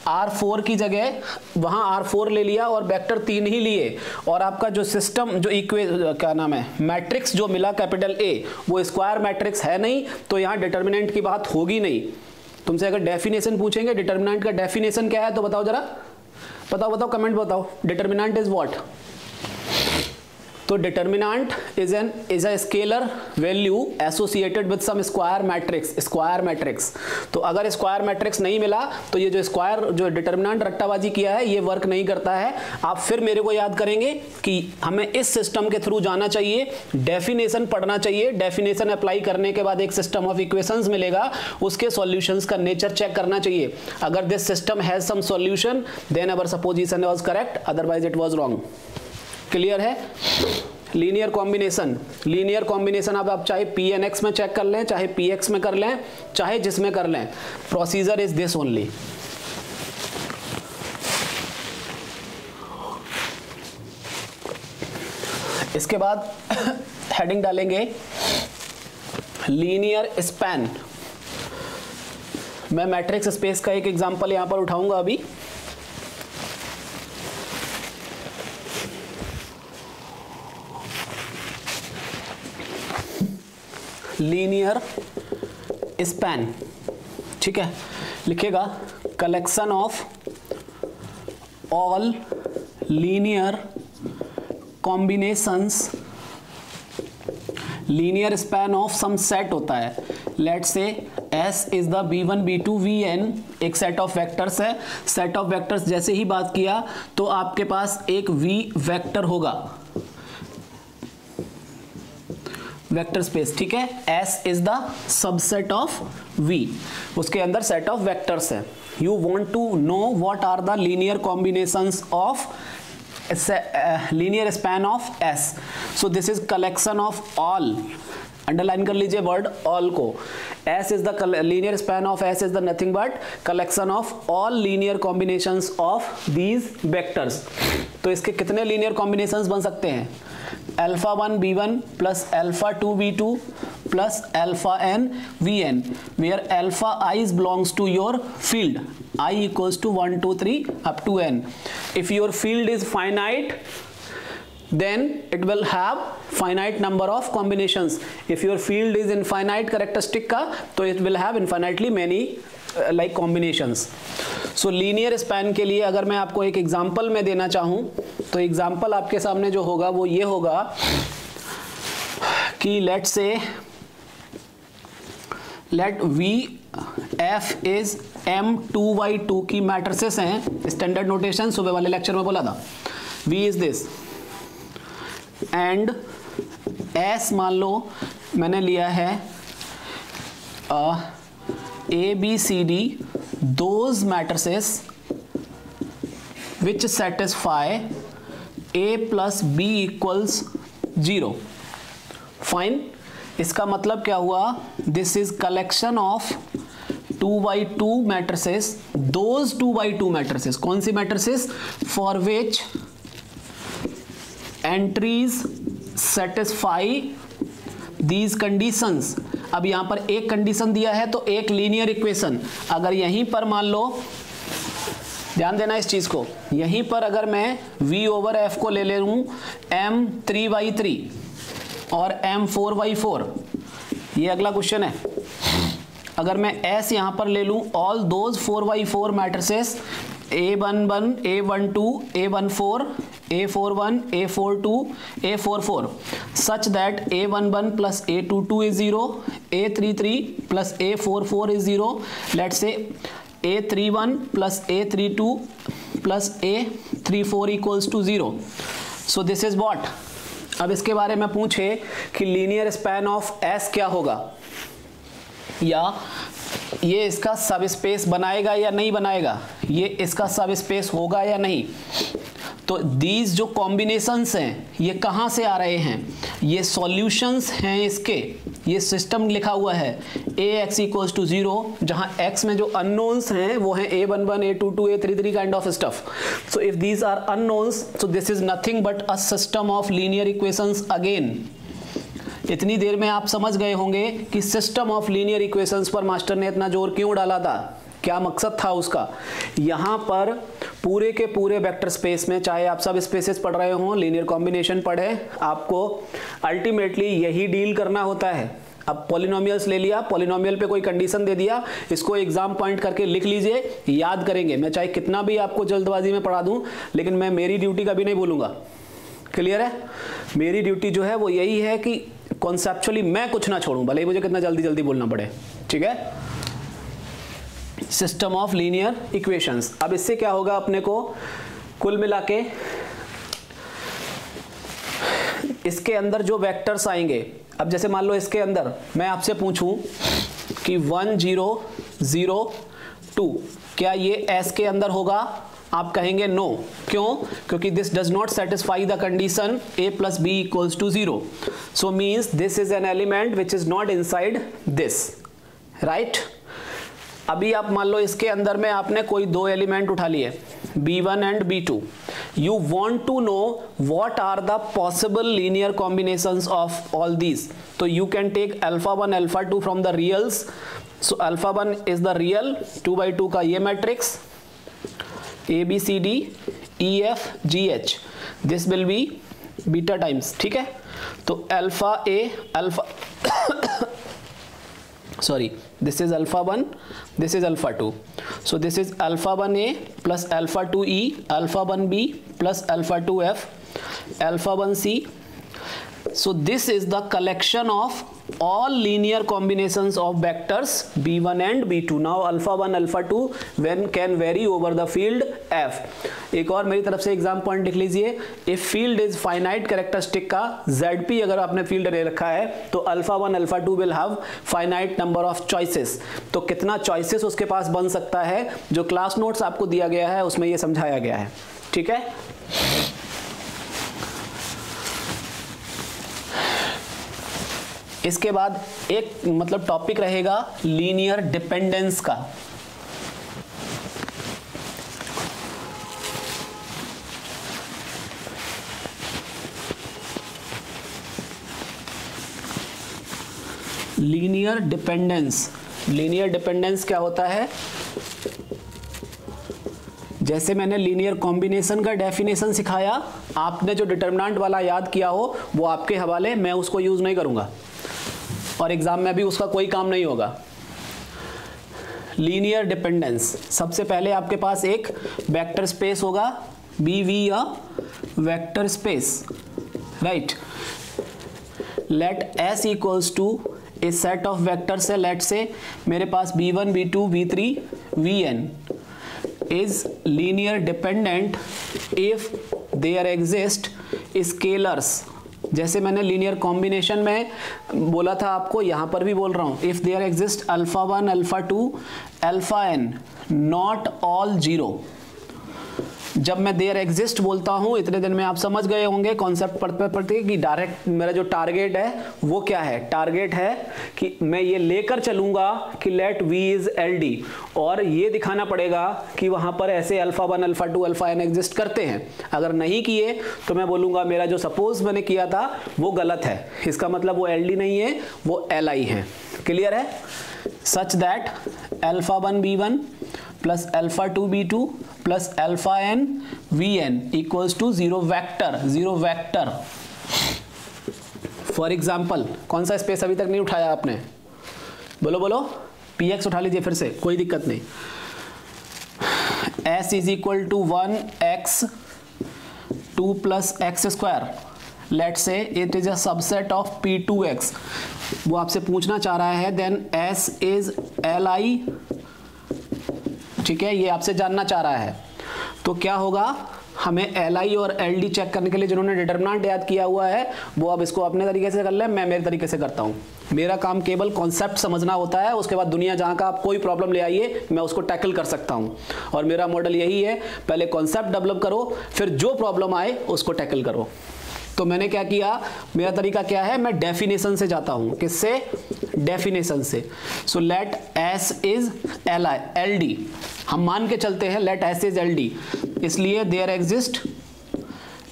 R4 की जगह वहां R4 ले लिया और वेक्टर 3 ही लिए और आपका जो सिस्टम जो क्या नाम है मैट्रिक्स जो मिला कैपिटल A वो स्क्वायर मैट्रिक्स है नहीं, तो यहाँ डिटर्मिनेंट की बात होगी नहीं। तुमसे अगर डेफिनेशन पूछेंगे डिटर्मिनेंट का डेफिनेशन क्या है तो बताओ जरा, बताओ कमेंट बताओ। Determinant is what? तो determinant is a scalar value associated with some square matrix. तो अगर स्क्वायर मैट्रिक्स नहीं मिला तो ये जो डिटर्मिनेंट रट्टाबाजी किया है ये वर्क नहीं करता है। आप फिर मेरे को याद करेंगे कि हमें इस सिस्टम के थ्रू जाना चाहिए, डेफिनेशन पढ़ना चाहिए, डेफिनेशन अप्लाई करने के बाद एक सिस्टम ऑफ इक्वेशंस मिलेगा, उसके सॉल्यूशंस का नेचर चेक करना चाहिए। अगर this system has some solution then our supposition was correct, otherwise it was wrong. Clear है? लीनियर कॉम्बिनेशन अब आप चाहे PNX में चेक कर लें, चाहे PX में कर लें, चाहे जिसमें कर लें, प्रोसीजर इज दिस ओनली। इसके बाद हेडिंग डालेंगे लीनियर स्पैन। मैं मैट्रिक्स स्पेस का एक एग्जांपल यहां पर उठाऊंगा अभी। लीनियर स्पैन, ठीक है, लिखेगा collection of all linear combinations, linear span of some set होता है। Let's say S is the B1 B2 Vn, एक सेट ऑफ वेक्टर्स है। सेट ऑफ वेक्टर्स जैसे ही बात किया तो आपके पास एक V वेक्टर होगा, वेक्टर स्पेस, ठीक है। S is the subset of V, उसके अंदर सेट ऑफ वेक्टर्स है। You want to know what are the linear combinations of linear span of S। So this is collection of all, underline कर लीजिए वर्ड ऑल को। S is the linear span of S is the nothing but collection of all linear combinations of these vectors. तो इसके कितने लीनियर कॉम्बिनेशंस बन सकते हैं? Alpha 1 B1 plus alpha 2 B2 plus alpha n Vn, where alpha i's belongs to your field I equals to 1 2 3 up to n. If your field is finite then it will have finite number of combinations. If your field is infinite characteristic का तो it will have infinitely many like combinations. So linear span के लिए अगर मैं आपको एक एग्जांपल में देना चाहूं तो एग्जांपल आपके सामने जो होगा वो ये होगा कि लेट से late V F is M2/2 की मैट्रिसेस हैं, स्टैंडर्ड नोटेशन सुबह वाले लेक्चर में बोला था। V is this and S मान लो मैंने लिया है ABCD those matrices which satisfy A plus B equals 0. Fine, इसका मतलब क्या हुआ? This is collection of 2/2 matrices, those 2/2 matrices. कौन सी matrices? For which entries satisfy these conditions. अब यहां पर एक कंडीशन दिया है तो एक लीनियर इक्वेशन। अगर यहीं पर मान लो, ध्यान देना इस चीज को, यहीं पर अगर मैं V ओवर F को ले लूं M3/3 और M4/4, ये अगला क्वेश्चन है। अगर मैं S यहां पर ले लूं all those 4/4 matrices A11, A12, A14, A41, A42, A44 such that A11 plus A22 is 0, A33 plus A44 is 0. Let's say A31 plus A32 plus A34 equals to 0. So this is what? अब इसके बारे में पूछे कि लीनियर स्पैन ऑफ S क्या होगा, या ये इसका सब स्पेस बनाएगा या नहीं बनाएगा, ये इसका सब स्पेस होगा या नहीं। तो दीज जो कॉम्बिनेशंस हैं ये कहाँ से आ रहे हैं, ये सॉल्यूशंस हैं इसके, ये सिस्टम लिखा हुआ है Ax इक्वल्स टू 0, जहाँ x में जो अननोन्स हैं वो हैं A11, A22, A33 kind of stuff. So if these are unknowns so this is nothing but a system of linear equations again. इतनी देर में आप समझ गए होंगे कि सिस्टम ऑफ लीनियर इक्वेशंस पर मास्टर ने इतना जोर क्यों डाला था, क्या मकसद था उसका। यहाँ पर पूरे के पूरे वेक्टर स्पेस में, चाहे आप सब स्पेसेस पढ़ रहे हो, लीनियर कॉम्बिनेशन पढ़े, आपको अल्टीमेटली यही डील करना होता है। अब पॉलिनोमियल्स ले लिया, पॉलिनोमियल पे कोई कंडीशन दे दिया, इसको एग्जाम पॉइंट करके लिख लीजिए, याद करेंगे। मैं चाहे कितना भी आपको जल्दबाजी में पढ़ा दूं, लेकिन मैं मेरी ड्यूटी कभी नहीं बोलूंगा। क्लियर है? मेरी ड्यूटी जो है वो यही है कि कॉन्सेप्चुअली मैं कुछ ना छोड़ूं, भले ही मुझे कितना जल्दी जल्दी बोलना पड़े। ठीक है? System of linear equations. अब इससे क्या होगा अपने को, कुल मिला के इसके अंदर जो वेक्टर्स आएंगे, अब जैसे मान लो इसके अंदर मैं आपसे पूछूं कि 1 0 0 2, क्या ये S के अंदर होगा? आप कहेंगे नो। क्यों? क्योंकि this does not satisfy the condition A plus B equals to 0. So means this is an element which is not inside this, right? अभी आप मान लो इसके अंदर में आपने कोई दो एलिमेंट उठा लिए, B1 and B2. You want to know what are the possible linear combinations of all these. So you can take alpha 1, alpha 2 from the reals. So alpha 1 is the real, 2 by 2 का ये matrix, A B C D E F G H. This will be beta times. ठीक है? तो alpha A, alpha sorry, this is alpha 1, this is alpha 2. So this is alpha 1a plus alpha 2e, alpha 1b plus alpha 2f, alpha 1c. So this is the collection of all linear combinations of vectors b1 and b2. Now alpha 1, alpha 2 when can vary over the field f. एक और मेरी तरफ से एग्जाम पॉइंट लिख लीजिए, if field is finite characteristic का ZP अगर आपने फील्ड ले रखा है तो alpha 1, alpha 2 will have finite number of choices. तो कितना चॉइसेस उसके पास बन सकता है, जो क्लास नोट्स आपको दिया गया है उसमें ये समझाया गया है। ठीक है? इसके बाद एक मतलब टॉपिक रहेगा लीनियर डिपेंडेंस का। लीनियर डिपेंडेंस, लीनियर डिपेंडेंस क्या होता है? जैसे मैंने लीनियर कॉम्बिनेशन का डेफिनेशन सिखाया, आपने जो डिटरमिनेंट वाला याद किया हो वो आपके हवाले, मैं उसको यूज नहीं करूंगा और एग्जाम में भी उसका कोई काम नहीं होगा। लीनियर डिपेंडेंस, सबसे पहले आपके पास एक वेक्टर स्पेस होगा, BV या vector space, right. Let S equals to a set of vectors है, लेट से मेरे पास B1, B2, B3, Vn is linear dependent if there exist scalars। जैसे मैंने लीनियर कॉम्बिनेशन में बोला था आपको, यहां पर भी बोल रहा हूं, if there exist alpha 1, alpha 2, alpha n not all 0। जब मैं देयर एग्जिस्ट बोलता हूं, इतने दिन में आप समझ गए होंगे कॉन्सेप्ट पढ़ते पढ़ते कि डायरेक्ट मेरा जो टारगेट है वो क्या है। टारगेट है कि मैं ये लेकर चलूंगा कि लेट V इज LD, और ये दिखाना पड़ेगा कि वहां पर ऐसे alpha 1, alpha 2, alpha n exist करते हैं। अगर नहीं किए तो मैं बोलूंगा मेरा जो सपोज मैंने किया था वो गलत है, इसका मतलब वो LD नहीं है, वो LI है। क्लियर है? Such that alpha 1 B1 plus alpha 2 B2 plus alpha n Vn equals to 0 vector, 0 vector. For example, कौन सा स्पेस अभी तक नहीं उठाया आपने? बोलो बोलो, PX उठा लीजिए फिर से, कोई दिक्कत नहीं। s is equal to 1x 2 plus x square, let से it is a subset of p2x, वो आपसे पूछना चाह रहा है, देन s इज li, ठीक है, ये आपसे जानना चाह रहा है। तो क्या होगा, हमें LI और LD चेक करने के लिए जिन्होंने डिटरमिनेंट याद किया हुआ है वो अब इसको अपने तरीके से कर ले, मैं मेरे तरीके से करता हूँ। मेरा काम केवल कॉन्सेप्ट समझना होता है, उसके बाद दुनिया जहाँ का आप कोई प्रॉब्लम ले आइए मैं उसको टैकल कर सकता हूँ। और मेरा मॉडल यही है, पहले कॉन्सेप्ट डेवलप करो, फिर जो प्रॉब्लम आए उसको टैकल करो। तो मैंने क्या किया, मेरा तरीका क्या है, मैं डेफिनेशन से जाता हूँ। किससे? डेफिनेशन से। So let S is LD, हम मान के चलते हैं लेट S इज LD, इसलिए देयर एग्जिस्ट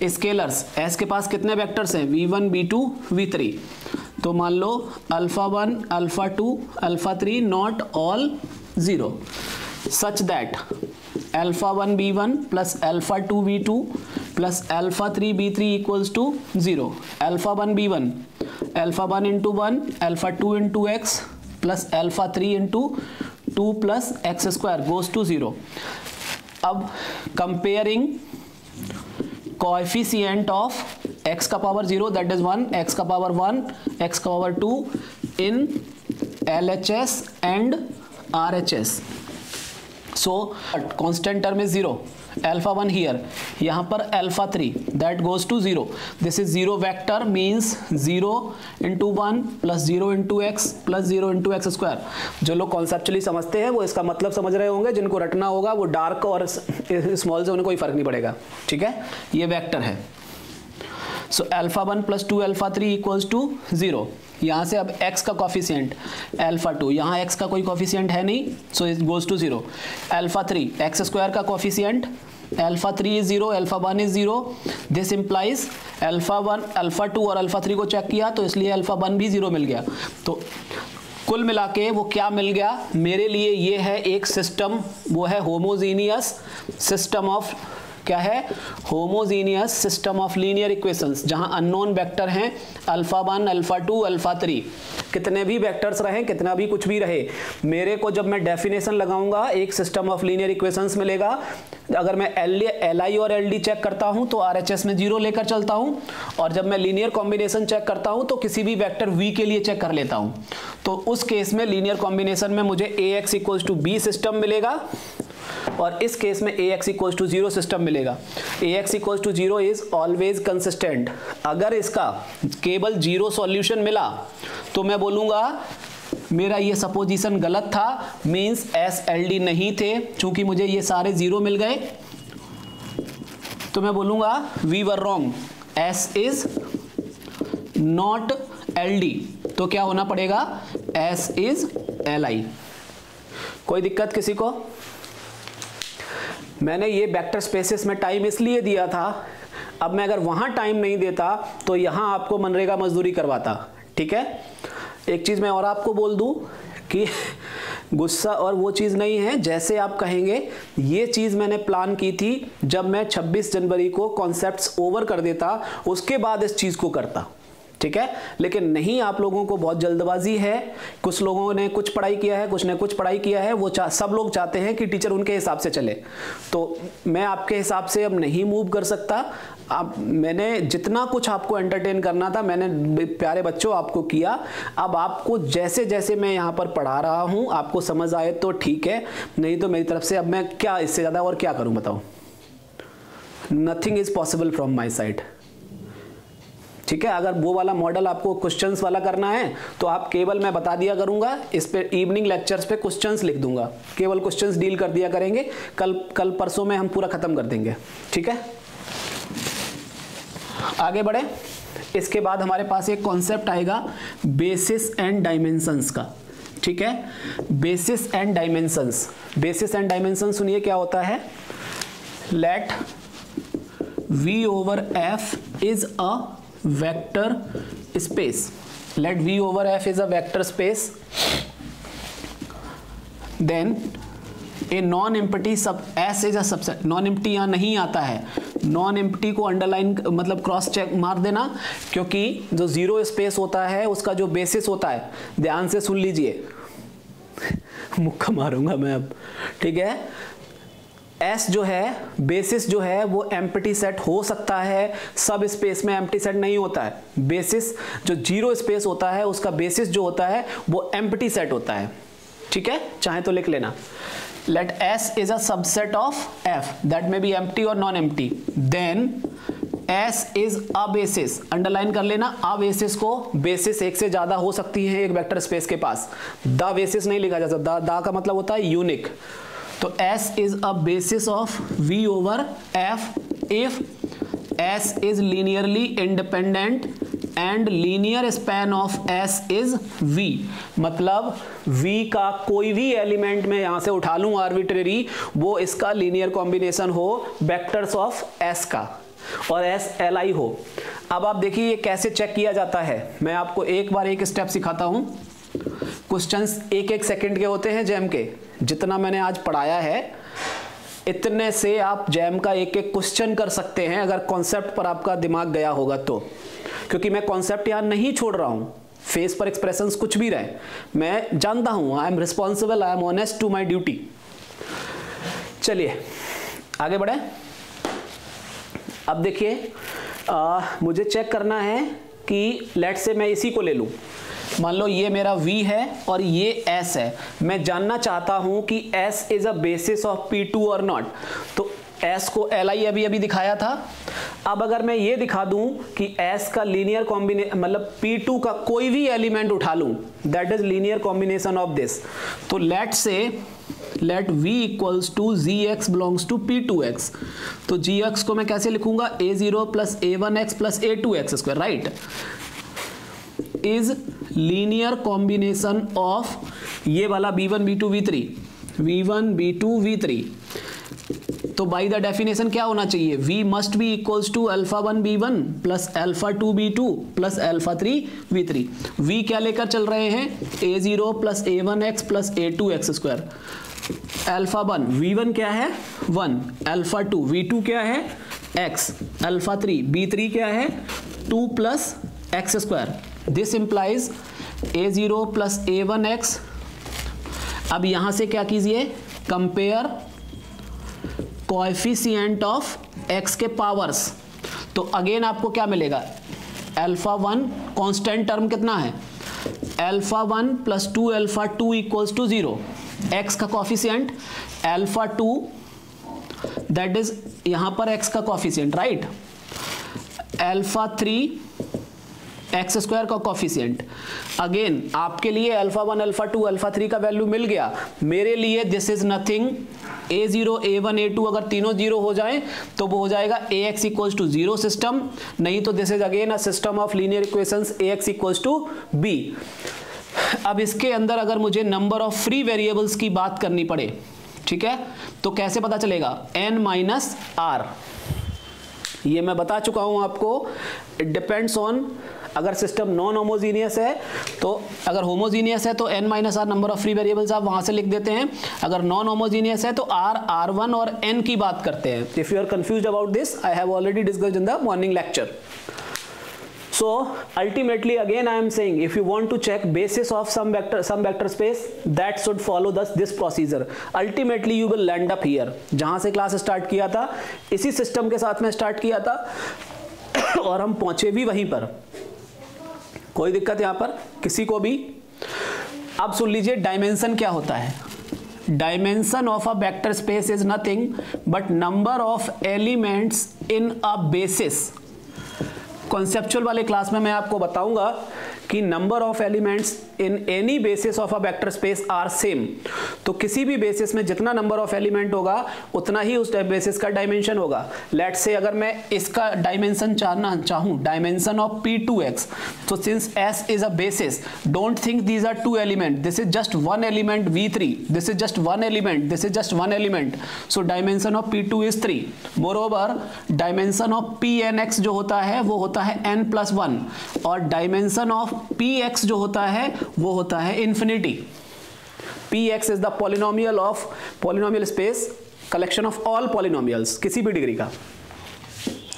स्केलर्स। S के पास कितने वेक्टर्स हैं, v1 v2 v3, तो मान लो α1 α2 α3 not all 0 such that α1 b1 plus α2 b2 plus α3 b3 equals to 0, α1 b1 α1 into 1 α2 into x plus α3 into 2 plus x square goes to 0। अब कंपेयरिंग कोएफिशिएंट ऑफ x का पावर 0 दैट इज 1, x का पावर 1, x का power 2 in LHS and RHS। So constant term is 0, α1 here, यहाँ पर α3 that goes to 0, this is 0 vector means 0 into 1 plus 0 into x plus 0 into x square. जो लोग कॉन्सेप्चुअली समझते हैं वो इसका मतलब समझ रहे होंगे, जिनको रटना होगा वो डार्क और स्मॉल से उन्हें कोई फर्क नहीं पड़ेगा, ठीक है, ये वेक्टर है। सो α1 प्लस 2 α3 इक्वल्स टू 0, यहाँ से अब x का कॉफिशिएंट α2, यहाँ x का कोई कॉफिशिएंट है नहीं, so it goes to 0, α3 x square का coefficient α3 is 0, α1 is 0, this implies α1 α2 और α3 को चेक किया तो इसलिए α1 भी 0 मिल गया। तो कुल मिला के वो क्या मिल गया मेरे लिए, ये है एक सिस्टम, वो है होमोजीनियस सिस्टम ऑफ, क्या है, homogeneous system of linear equations, जहां अननोन वेक्टर हैं α1 α2 α3, कितने भी वेक्टर्स रहें, कितना भी कुछ भी रहे, मेरे को जब मैं डेफिनेशन लगाऊंगा एक सिस्टम ऑफ लीनियर इक्वेशंस मिलेगा। अगर मैं LI और LD चेक करता हूं तो RHS में 0 लेकर चलता हूं, और जब मैं लीनियर कॉम्बिनेशन चेक करता हूं तो किसी भी वेक्टर v के लिए चेक कर लेता हूं। तो उस केस में लीनियर कॉम्बिनेशन में मुझे AX equals to B system मिलेगा, और इस केस में AX इक्वल्स टू 0 सिस्टम मिलेगा। AX equals to 0 is always consistent. अगर इसका केवल 0 सॉल्यूशन मिला तो मैं बोलूंगा मेरा ये सपोजिशन गलत था, मींस S LD नहीं थे, चूंकि मुझे ये सारे 0 मिल गए तो मैं बोलूंगा we were wrong, S is not LD। तो क्या होना पड़ेगा, S इज LI। कोई दिक्कत किसी को? मैंने ये वेक्टर स्पेसेस में टाइम इसलिए दिया था, अब मैं अगर वहां टाइम नहीं देता तो यहां आपको मनरेगा मजदूरी करवाता, ठीक है। एक चीज मैं और आपको बोल दूं कि गुस्सा और वो चीज नहीं है, जैसे आप कहेंगे ये चीज मैंने प्लान की थी जब मैं 26 जनवरी को कॉन्सेप्ट्स ओवर कर देता, उसके बाद इस चीज को करता, ठीक है। लेकिन नहीं, आप लोगों को बहुत जल्दबाजी है, कुछ लोगों ने कुछ पढ़ाई किया है, कुछ ने कुछ पढ़ाई किया है, वो सब लोग चाहते हैं कि टीचर उनके हिसाब से चले, तो मैं आपके हिसाब से अब नहीं मूव कर सकता। अब मैंने जितना कुछ आपको एंटरटेन करना था मैंने प्यारे बच्चों आपको किया, अब आपको जैसे जैसे मैं यहाँ पर पढ़ा रहा हूँ आपको समझ आए तो ठीक है, नहीं तो मेरी तरफ से अब मैं क्या इससे ज़्यादा और क्या करूँ बताओ। Nothing is possible from my side, ठीक है। अगर वो वाला मॉडल आपको क्वेश्चंस वाला करना है तो आप केवल, मैं बता दिया करूंगा, इस पे इवनिंग लेक्चर्स पे क्वेश्चंस लिख दूंगा, केवल क्वेश्चंस डील कर दिया करेंगे, कल परसों में हम पूरा खत्म कर देंगे, ठीक है। आगे बढ़े, इसके बाद हमारे पास एक कॉन्सेप्ट आएगा बेसिस एंड डायमेंशंस का, ठीक है। Basis and dimensions, basis and dimensions सुनिए क्या होता है। Let V over F is a vector space, let V over F is a vector space, then a non-empty sub S is a subset। Non empty यहाँ नहीं आता है, नॉन एम्प्टी को अंडरलाइन मतलब क्रॉस चेक मार देना, क्योंकि जो जीरो स्पेस होता है उसका जो बेसिस होता है, ध्यान से सुन लीजिए मुक्का मारूंगा मैं अब, ठीक है। S जो है बेसिस जो है वो एम्प्टी सेट हो सकता है, सब स्पेस में एम्प्टी सेट नहीं होता है। बेसिस जो जीरो स्पेस होता है उसका बेसिस जो होता है वो एम्प्टी सेट होता है, ठीक है, चाहे तो लिख लेना। Let S is a subset of F that may be empty or non-empty. Then S is a basis. Underline कर लेना, a basis को बेसिस एक से ज्यादा हो सकती है एक वेक्टर स्पेस के पास। द बेसिस नहीं लिखा जा सकता, द का मतलब होता है यूनिक। तो S is a basis of V over F if S is linearly independent and linear span of S is V। मतलब V का कोई भी एलिमेंट में यहां से उठा लूं आर्बिट्रेरी, वो इसका लीनियर कॉम्बिनेशन हो वेक्टर्स ऑफ S का और S Li हो। अब आप देखिए ये कैसे चेक किया जाता है, मैं आपको एक बार एक स्टेप सिखाता हूं। क्वेश्चंस एक एक सेकंड के होते हैं जैम के, जितना मैंने आज पढ़ाया है इतने से आप जैम का एक एक क्वेश्चन कर सकते हैं अगर कॉन्सेप्ट पर आपका दिमाग गया होगा तो, क्योंकि मैं कॉन्सेप्ट यहां नहीं छोड़ रहा हूं। फेस पर एक्सप्रेशंस कुछ भी रहे, मैं जानता हूं, I am responsible, I am honest to my duty. चलिए आगे बढ़े। अब देखिए मुझे चेक करना है कि लेट से मैं इसी को ले लूं, मान लो ये मेरा V है और ये S है, मैं जानना चाहता हूं कि S is a basis of P2 और नॉट। तो S को Li अभी अभी दिखाया था। अब अगर मैं ये दिखा दूं कि S का लीनियर कॉम्बिनेशन मतलब P2 का कोई भी एलिमेंट उठा लूं, that is linear combination of this. तो let V equals to Gx belongs to P2x। तो Gx को मैं कैसे लिखूंगा, A0 plus A1x plus A2x square, right, is linear combination of ये वाला B1 B2 V3, V1 B2 V3। तो बाय द डेफिनेशन क्या होना चाहिए, V must be equals to alpha 1 B1 plus alpha 2 B2 plus alpha 3 V3। V क्या लेकर चल रहे हैं, A0 plus A1x plus A2x square. Alpha 1 V1 क्या है 1, अल्फा 2 V2 क्या है x, अल्फा 3 B3 क्या है 2 plus x square. This implies A0 plus A1x। अब यहां से क्या कीजिए, कंपेयर कोएफिशिएंट ऑफ x के पावर्स। तो अगेन आपको क्या मिलेगा, अल्फा 1 कांस्टेंट टर्म कितना है, alpha 1 plus 2 alpha 2 equals to 0, x का कोएफिशिएंट अल्फा 2 दैट इज यहां पर x का coefficient, right, alpha 3 x square का कोफिशिएंट। अगेन आपके लिए अल्फा 1 अल्फा 2 अल्फा 3 का वैल्यू मिल गया, मेरे लिए this is nothing. A0 A1 A2 अगर तीनों जीरो हो जाए तो वो हो जाएगा Ax इक्वल्स टू 0 सिस्टम, नहीं तो this is again a system of linear equations Ax equals to B। अब इसके अंदर अगर मुझे नंबर ऑफ फ्री वेरिएबल्स की बात करनी पड़े, ठीक है, तो कैसे पता चलेगा, n माइनस आर। ये मैं बता चुका हूं आपको, इट डिपेंड्स ऑन, अगर सिस्टम नॉन होमोजीनियस है तो, अगर होमोजीनियस है तो n minus r number of free variables आप वहां से लिख देते हैं, अगर नॉन होमोजीनियस है तो r, r1 और n की बात करते हैं। If you are confused about this, I have already discussed in the morning lecture. So ultimately again I am saying, if you want to check basis of some vector space, that should follow this procedure. Ultimately you will land up here, जहां से क्लास स्टार्ट किया था इसी सिस्टम के साथ में स्टार्ट किया था और हम पहुंचे भी वहीं पर। कोई दिक्कत यहां पर किसी को भी? अब सुन लीजिए डायमेंशन क्या होता है। Dimension of a vector space is nothing but number of elements in a basis. Conceptual वाले क्लास में मैं आपको बताऊंगा कि number of elements in any basis of a vector space are same. तो किसी भी बेसिस में जितना नंबर ऑफ एलिमेंट होगा उतना ही उस बेसिस का डायमेंशन होगा। लेट्स से अगर मैं इसका डायमेंशन जानना चाहूं, डायमेंशन ऑफ P2x, तो since S is a basis, don't think these are two element, this is just one element V3, this is just one element, this is just one element, so dimension of P2 is 3। Moreover dimension of Pnx जो होता है वो होता है n+1 और डायमेंशन ऑफ Px जो होता है वो होता है infinity. Px is the polynomial of polynomial space, collection of all polynomials किसी भी डिग्री का।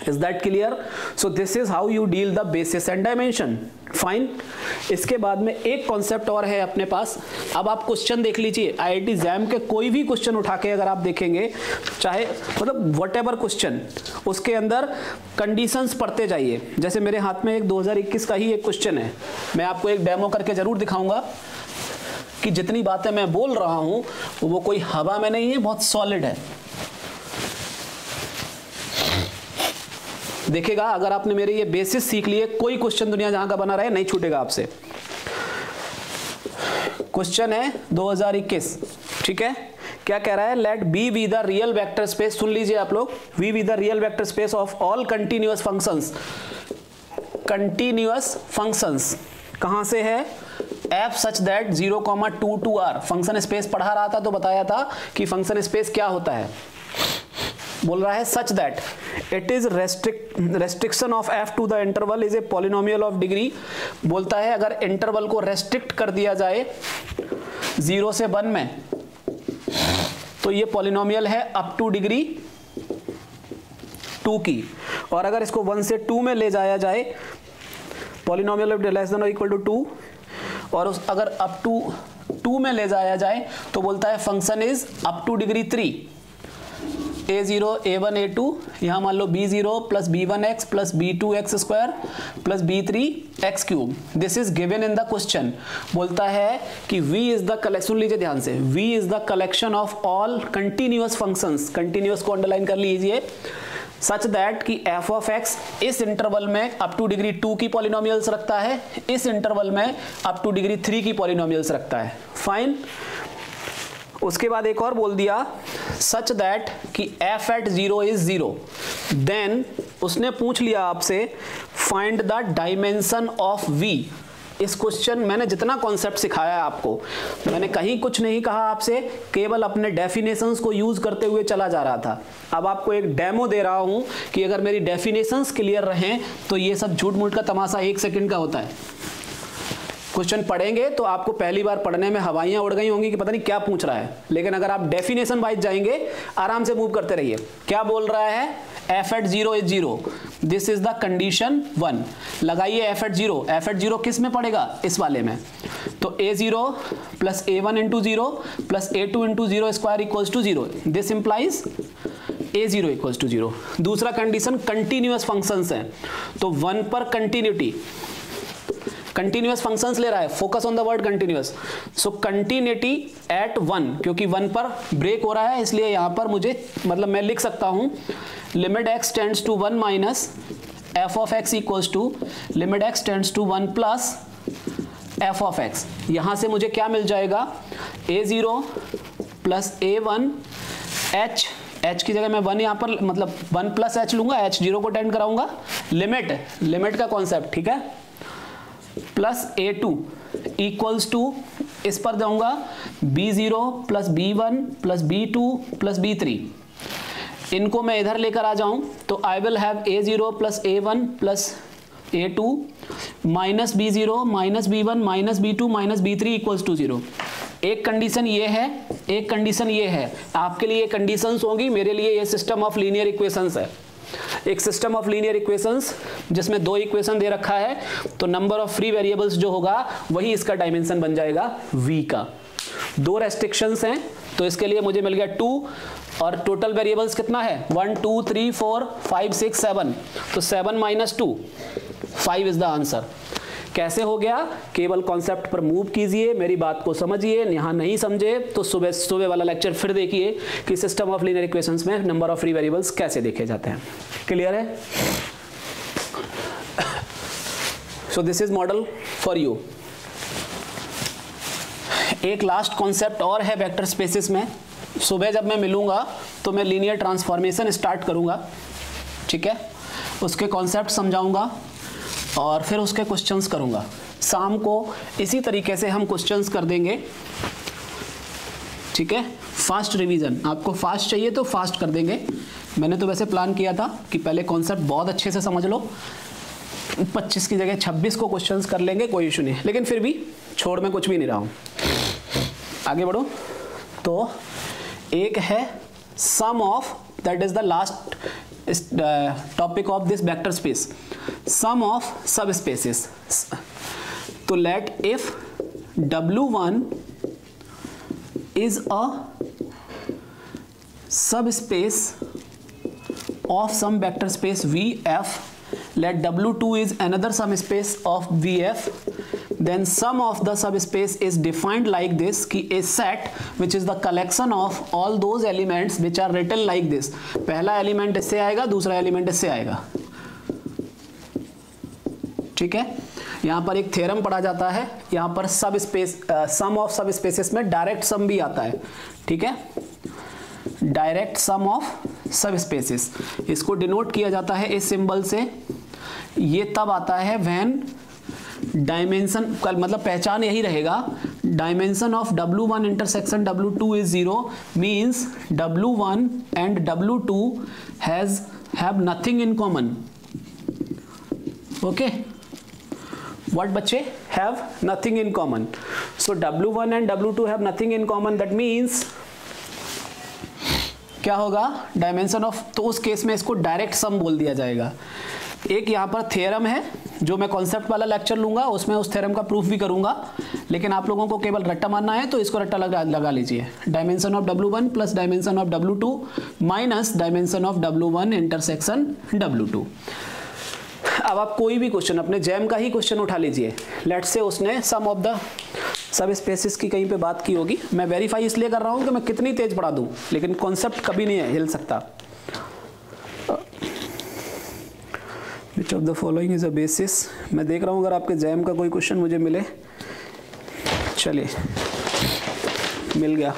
Is that clear? So this is how you deal the basis and dimension. Fine. इसके बाद में एक कॉन्सेप्ट और है अपने पास। अब आप क्वेश्चन देख लीजिए, आईआईटी जैम के कोई भी क्वेश्चन उठा के अगर आप देखेंगे, चाहे मतलब व्हाटएवर क्वेश्चन, उसके अंदर कंडीशंस पढ़ते जाइए। जैसे मेरे हाथ में एक 2021 का ही एक क्वेश्चन है, मैं आपको एक डेमो करके जरूर दिखाऊंगा कि जितनी बातें मैं बोल रहा हूं वो कोई हवा में नहीं है, बहुत सॉलिड है। देखिएगा, अगर आपने मेरे ये बेसिस सीख लिए, कोई क्वेश्चन दुनिया जहां का बना रहे नहीं छूटेगा आपसे। क्वेश्चन है 2021, ठीक है। क्या कह रहा है? Let B be the real vector space, सुन लीजिए आप लोग, V be the real vector space of all continuous functions. Continuous functions कहां से है? f such that 0,2 to r। Function space पढ़ा रहा था तो बताया था कि फंक्शन स्पेस क्या होता है। बोल रहा है such that it is restriction of f to the interval is a polynomial of degree. बोलता है अगर इंटरवल को रेस्ट्रिक्ट कर दिया जाए 0 से 1 में, तो ये पॉलिनोमियल है अप टू डिग्री 2 की। और अगर इसको 1 से 2 में ले जाया जाए, पॉलिनोमियल ऑफ लेस देन और इक्वल टू 2, और अगर अप टू 2 में ले जाया जाए तो बोलता है function is up to degree 3, a0 a1 a2, यहां मान लो b0 plus b1x plus b2x square plus b3 x cube. This is given in the question. बोलता है कि v इज द कलेक्शन, सुन लीजिए ध्यान से, v is the collection of all continuous functions. Continuous को अंडरलाइन कर लीजिए। सच दैट कि f ऑफ x इस इंटरवल में अप टू डिग्री 2 की पॉलिनोमियल्स रखता है, इस इंटरवल में अप टू डिग्री 3 की पॉलिनोमियल्स रखता है। फाइन। उसके बाद एक और बोल दिया, सच दैट कि f एट 0 इज 0। देन उसने पूछ लिया आपसे find the dimension of v। इस क्वेश्चन मैंने जितना कॉन्सेप्ट सिखाया है आपको, मैंने कहीं कुछ नहीं कहा आपसे, केवल अपने डेफिनेशंस को यूज करते हुए चला जा रहा था। अब आपको एक डेमो दे रहा हूं कि अगर मेरी डेफिनेशंस क्लियर रहें तो ये सब झूठ मूठ का तमाशा 1 सेकंड का होता है। क्वेश्चन पढ़ेंगे तो आपको पहली बार पढ़ने में हवाइयां उड़ गई होंगी कि पता नहीं क्या पूछ रहा है, लेकिन अगर आप डेफिनेशन वाइज जाएंगे, आराम से मूव करते रहिए। क्या बोल रहा है? f at 0 is 0, this is the condition 1। लगाइए f एट 0। f एट 0 किस में पड़ेगा? इस वाले में। तो a0 plus a1 into 0 plus a2 into 0 square equals to 0। This implies a0 equals to 0। दूसरा कंडीशन कंटिन्यूअस फंक्शंस हैं, तो 1 पर कंटिन्यूटी, कंटिन्यूअस फंक्शंस ले रहा है, focus on the word continuous. So continuity at 1, क्योंकि 1 पर ब्रेक हो रहा है, इसलिए यहां पर मुझे मतलब मैं लिख सकता हूं limit x tends to 1 minus f of x equals to limit x tends to 1 plus f of x। यहां से मुझे क्या मिल जाएगा? a0 प्लस a1 h की जगह मैं 1 यहां पर मतलब 1 प्लस h लूंगा, h 0 को टेंड कराऊंगा। लिमिट का कॉन्सेप्ट, ठीक है, प्लस a2 इक्वल्स टू, इस पर जाऊंगा b0 plus b1 plus b2 plus b3। इनको मैं इधर लेकर आ जाऊं तो I will have a0 plus a1 plus a2 minus b0 minus b1 minus b2 minus b3 equals to 0। एक कंडीशन ये है, एक कंडीशन ये है। आपके लिए कंडीशंस होंगी, मेरे लिए ये सिस्टम ऑफ लीनियर इक्वेशंस है। एक सिस्टम ऑफ लीनियर इक्वेशंस जिसमें 2 इक्वेशन दे रखा है, तो नंबर ऑफ फ्री वेरिएबल्स जो होगा वही इसका डायमेंशन बन जाएगा v का। 2 रेस्ट्रिक्शंस हैं, तो इसके लिए मुझे मिल गया 2, और टोटल वेरिएबल्स कितना है? 1 2 3 4 5 6 7, तो 7 माइनस 2 5 इज द आंसर। कैसे हो गया? केवल कॉन्सेप्ट पर मूव कीजिए, मेरी बात को समझिए। यहां नहीं समझे तो सुबह वाला लेक्चर फिर देखिए कि सिस्टम ऑफ लीनियर इक्वेशंस में नंबर ऑफ फ्री वेरिएबल्स कैसे देखे जाते हैं। क्लियर है? सो this is model for you. एक लास्ट कॉन्सेप्ट और है वेक्टर स्पेसिस में। सुबह जब मैं मिलूंगा तो मैं लीनियर ट्रांसफॉर्मेशन स्टार्ट करूंगा, ठीक है, उसके कॉन्सेप्ट समझाऊंगा और फिर उसके क्वेश्चंस करूंगा। शाम को इसी तरीके से हम क्वेश्चंस कर देंगे, ठीक है। फास्ट रिवीजन, आपको फास्ट चाहिए तो फास्ट कर देंगे। मैंने तो वैसे प्लान किया था कि पहले कॉन्सेप्ट बहुत अच्छे से समझ लो, 25 की जगह 26 को क्वेश्चंस कर लेंगे, कोई इशू नहीं, लेकिन फिर भी छोड़ में कुछ भी नहीं रहा हूं। आगे बढ़ो। तो एक है sum of, that is the last topic of this vector space, sum of subspaces. तो let if W1 is a subspace of some vector space VF, let W2 is another subspace of VF, then sum of the subspace is defined like this कि a set which is the collection of all those elements which are written like this. पहला एलिमेंट इससे आएगा, दूसरा एलिमेंट इससे आएगा, ठीक है। यहाँ पर एक थ्योरम पढ़ा जाता है, यहाँ पर सब स्पेस सम ऑफ सब स्पेसेस में डायरेक्ट सम भी आता है, ठीक है, डायरेक्ट सम ऑफ सब स्पेसेस, इसको डिनोट किया जाता है इस सिंबल से। ये तब आता है व्हेन डायमेंशन, मतलब पहचान यही रहेगा, dimension of W1 intersection W2 is 0 means W1 and W2 have nothing in common. Okay, what बच्चे have nothing in common, so W1 and W2 have nothing in common, that means क्या होगा, डायमेंशन ऑफ, तो उस केस में इसको डायरेक्ट सम बोल दिया जाएगा। एक यहाँ पर थ्योरम है जो मैं कॉन्सेप्ट वाला लेक्चर लूंगा, उसमें उस थ्योरम का प्रूफ भी करूंगा, लेकिन आप लोगों को केवल रट्टा मारना है तो इसको रट्टा लगा लीजिए। Dimension of W1 plus dimension of W2 minus dimension of W1 intersection W2। अब आप कोई भी क्वेश्चन, अपने जैम का ही क्वेश्चन उठा लीजिए, लेट्स से उसने सम ऑफ द सब स्पेसिस की कहीं पे बात की होगी, मैं वेरीफाई इसलिए कर रहा हूं कि मैं कितनी तेज पढ़ा दूं, लेकिन कॉन्सेप्ट कभी नहीं हिल सकता। Which of the following is a basis, मैं देख रहा हूं अगर आपके जैम का कोई क्वेश्चन मुझे मिले, चलिए मिल गया।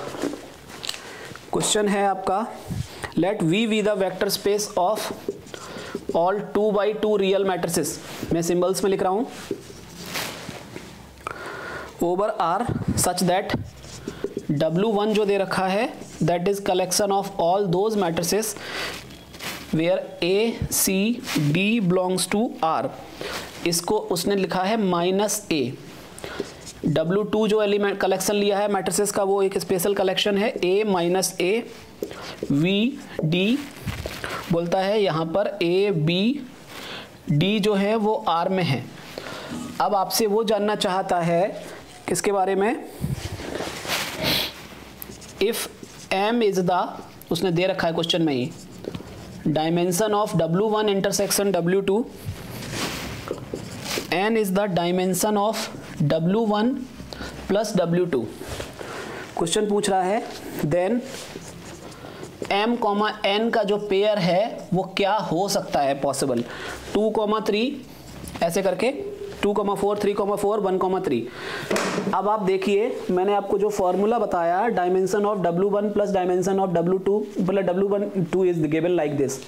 क्वेश्चन है आपका, let V be the vector space of all 2x2 real matrices, मैं सिंबल्स में लिख रहा हूं, over R such that W1 जो दे रखा है that is collection of all those matrices where A C D belongs to R, इसको उसने लिखा है -A। W2 जो एलिमेंट कलेक्शन लिया है मैट्रिसेस का वो एक स्पेशल कलेक्शन है, A -A V D बोलता है यहाँ पर A B D जो है वो R में है। अब आपसे वो जानना चाहता है किसके बारे में, इफ M इज द, उसने दे रखा है क्वेश्चन में ही, dimension of W1 intersection W2, N is the dimension of W1 plus W2। Question पूछ रहा है देन M, N का जो पेयर है वो क्या हो सकता है पॉसिबल, 2, 3 ऐसे करके, 2, 4, 3, 4, 1, 3। अब आप देखिए मैंने आपको जो फॉर्मूला बताया, dimension of W1 plus dimension of W2 plus W2 is given like this.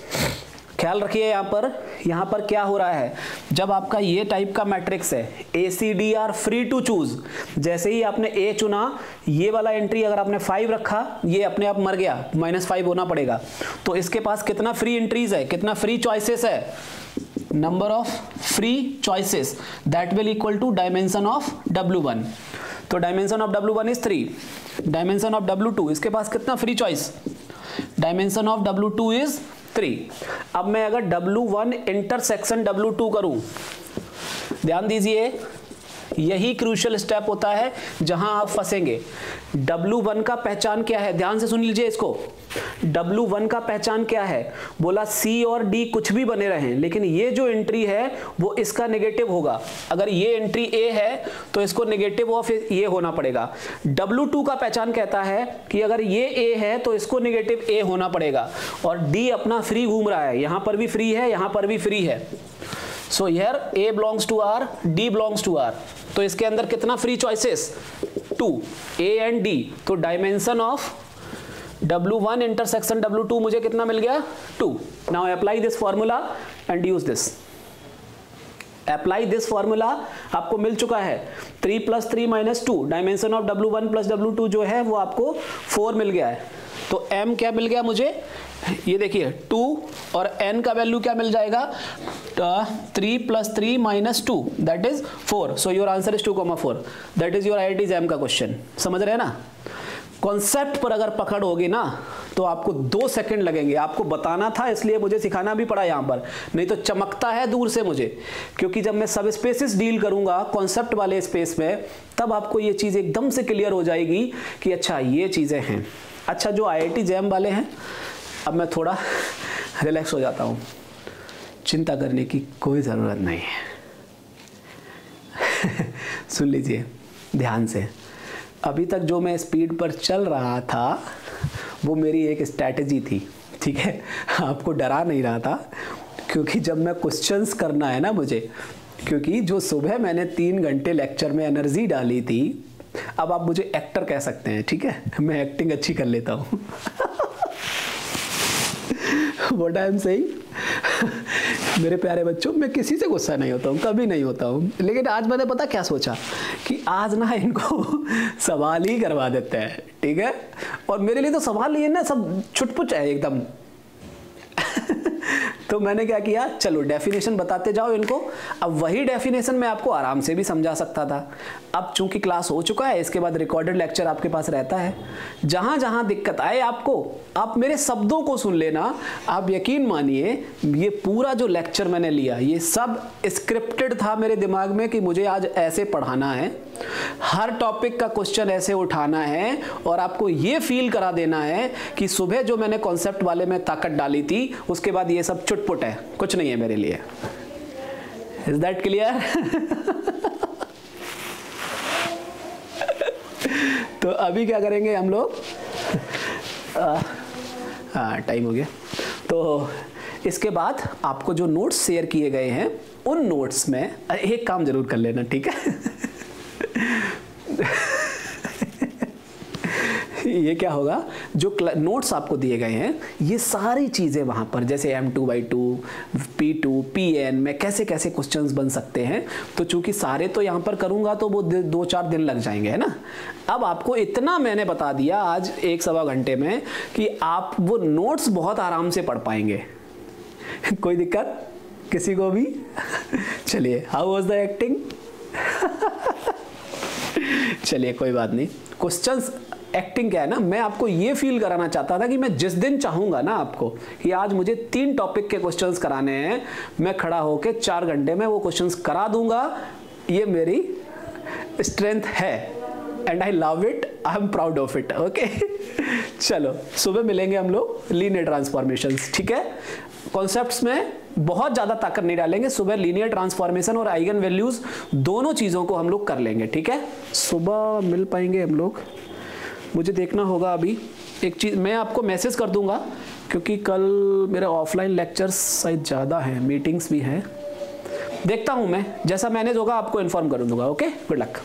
ख्याल रखिए यहाँ पर क्या हो रहा है, जब आपका ये टाइप का मैट्रिक्स है ACD are free to choose, जैसे ही आपने A चुना, ये वाला एंट्री अगर आपने 5 रखा, ये अपने आप मर गया, -5 होना पड़ेगा। तो इसके पास कितना फ्री एंट्रीज है, कितना फ्री चॉइसेस है, number of free choices that will equal to dimension of W1। तो dimension of W1 is 3, dimension of W2, इसके पास कितना free choice, dimension of W2 is 3। अब मैं अगर W1 इंटरसेक्शन W2 करूं, ध्यान दीजिए यही क्रूशियल स्टेप होता है जहां आप फंसेंगे। W1 का पहचान क्या है, ध्यान से सुन लीजिए इसको, W1 का पहचान क्या है, बोला C और D कुछ भी बने रहें, लेकिन ये जो एंट्री है वो इसका नेगेटिव होगा। अगर ये एंट्री A है तो इसको नेगेटिव ऑफ ये होना पड़ेगा। W2 का पहचान कहता है कि अगर ये A है तो इसको नेगेटिव A होना पड़ेगा, और D अपना फ्री घूम रहा है, यहां पर भी फ्री है, यहां पर भी फ्री है। So here A belongs to R, D belongs to R, तो इसके अंदर कितना free choices, 2, A and D। तो dimension of W1 intersection W2 मुझे कितना मिल गया, 2। Now apply this formula and use this, apply this formula, आपको मिल चुका है 3 + 3 - 2, dimension of W1 plus W2 जो है वो आपको 4 मिल गया है। तो M क्या मिल गया मुझे, ये देखिए 2, और N का वैल्यू क्या मिल जाएगा, 3 + 3 - 2 that is 4। So your answer is 2, 4। That is your IIT JAM का क्वेश्चन। समझ रहे हैं ना, कॉन्सेप्ट पर अगर पकड़ होगी ना तो आपको 2 सेकंड लगेंगे। आपको बताना था इसलिए मुझे सिखाना भी पड़ा यहां पर, नहीं तो चमकता है दूर से मुझे, क्योंकि जब मैं सब स्पेसेस डील करूंगा कॉन्सेप्ट वाले स्पेस में, तब आपको ये चीज एकदम से क्लियर हो जाएगी कि अच्छा ये चीजें हैं। अच्छा, जो IIT जैम वाले हैं, अब मैं थोड़ा रिलैक्स हो जाता हूं, चिंता करने की कोई जरूरत नहीं है। सुन लीजिए ध्यान से, अभी तक जो मैं स्पीड पर चल रहा था वो मेरी एक स्ट्रैटेजी थी, ठीक है। आपको डरा नहीं रहा था, क्योंकि जब मैं क्वेश्चंस करना है ना मुझे, क्योंकि जो सुबह मैंने 3 घंटे लेक्चर में एनर्जी डाली थी, अब आप मुझे एक्टर कह सकते हैं, ठीक है, मैं एक्टिंग अच्छी कर लेता हूँ। What I am saying? मेरे प्यारे बच्चों, मैं किसी से गुस्सा नहीं होता हूँ, कभी नहीं होता हूँ, लेकिन आज मैंने पता क्या सोचा कि आज ना इनको सवाल ही करवा देते हैं, ठीक है। और मेरे लिए तो सवाल ये ना सब छुटपुट है एकदम। तो मैंने क्या किया, चलो डेफिनेशन बताते जाओ इनको। अब वही डेफिनेशन मैं आपको आराम से भी समझा सकता था। अब चूंकि क्लास हो चुका है, इसके बाद रिकॉर्डेड लेक्चर आपके पास रहता है। जहां जहां दिक्कत आए आपको, आप मेरे शब्दों को सुन लेना। आप यकीन मानिए, ये पूरा जो लेक्चर मैंने लिया, ये सब स्क्रिप्टेड था मेरे दिमाग में कि मुझे आज ऐसे पढ़ाना है, हर टॉपिक का क्वेश्चन ऐसे उठाना है, और आपको ये फील करा देना है कि सुबह जो मैंने कॉन्सेप्ट वाले में ताकत डाली थी, उसके बाद ये सब चुटपुट है, कुछ नहीं है मेरे लिए। Is that clear? तो अभी क्या करेंगे हम लोग, टाइम हो गया, तो इसके बाद आपको जो नोट्स शेयर किए गए हैं, उन नोट्स में एक काम जरूर कर लेना, ठीक है। ये क्या होगा, जो नोट्स आपको दिए गए हैं, ये सारी चीज़ें वहाँ पर, जैसे M2/2, P2, PN में कैसे कैसे क्वेश्चंस बन सकते हैं, तो चूंकि सारे तो यहाँ पर करूँगा तो वो 2-4 दिन लग जाएंगे, है ना। अब आपको इतना मैंने बता दिया आज 1-1.25 घंटे में कि आप वो नोट्स बहुत आराम से पढ़ पाएंगे। कोई दिक्कत किसी को भी? चलिए, हाउ वाज द एक्टिंग? चलिए कोई बात नहीं। क्वेश्चंस एक्टिंग क्या है ना, मैं आपको ये फील कराना चाहता था कि मैं जिस दिन चाहूंगा ना आपको कि आज मुझे 3 टॉपिक के क्वेश्चंस कराने हैं, मैं खड़ा होकर 4 घंटे में वो क्वेश्चंस करा दूंगा। ये मेरी स्ट्रेंथ है, and I love it, I am proud of it. Okay, चलो सुबह मिलेंगे हम लोग लीनियर ट्रांसफॉर्मेशंस, ठीक है। कॉन्सेप्ट्स में बहुत ज्यादा ताकत नहीं डालेंगे, सुबह लीनियर ट्रांसफॉर्मेशन और आइगन वैल्यूज दोनों चीजों को हम लोग कर लेंगे, ठीक है। सुबह मिल पाएंगे हम लोग, मुझे देखना होगा अभी एक चीज, मैं आपको मैसेज कर दूंगा, क्योंकि कल मेरे ऑफलाइन लेक्चर्स शायद ज़्यादा हैं, मीटिंग्स भी हैं। देखता हूं मैं, जैसा मैनेज होगा आपको इन्फॉर्म कर दूंगा। Okay, good luck.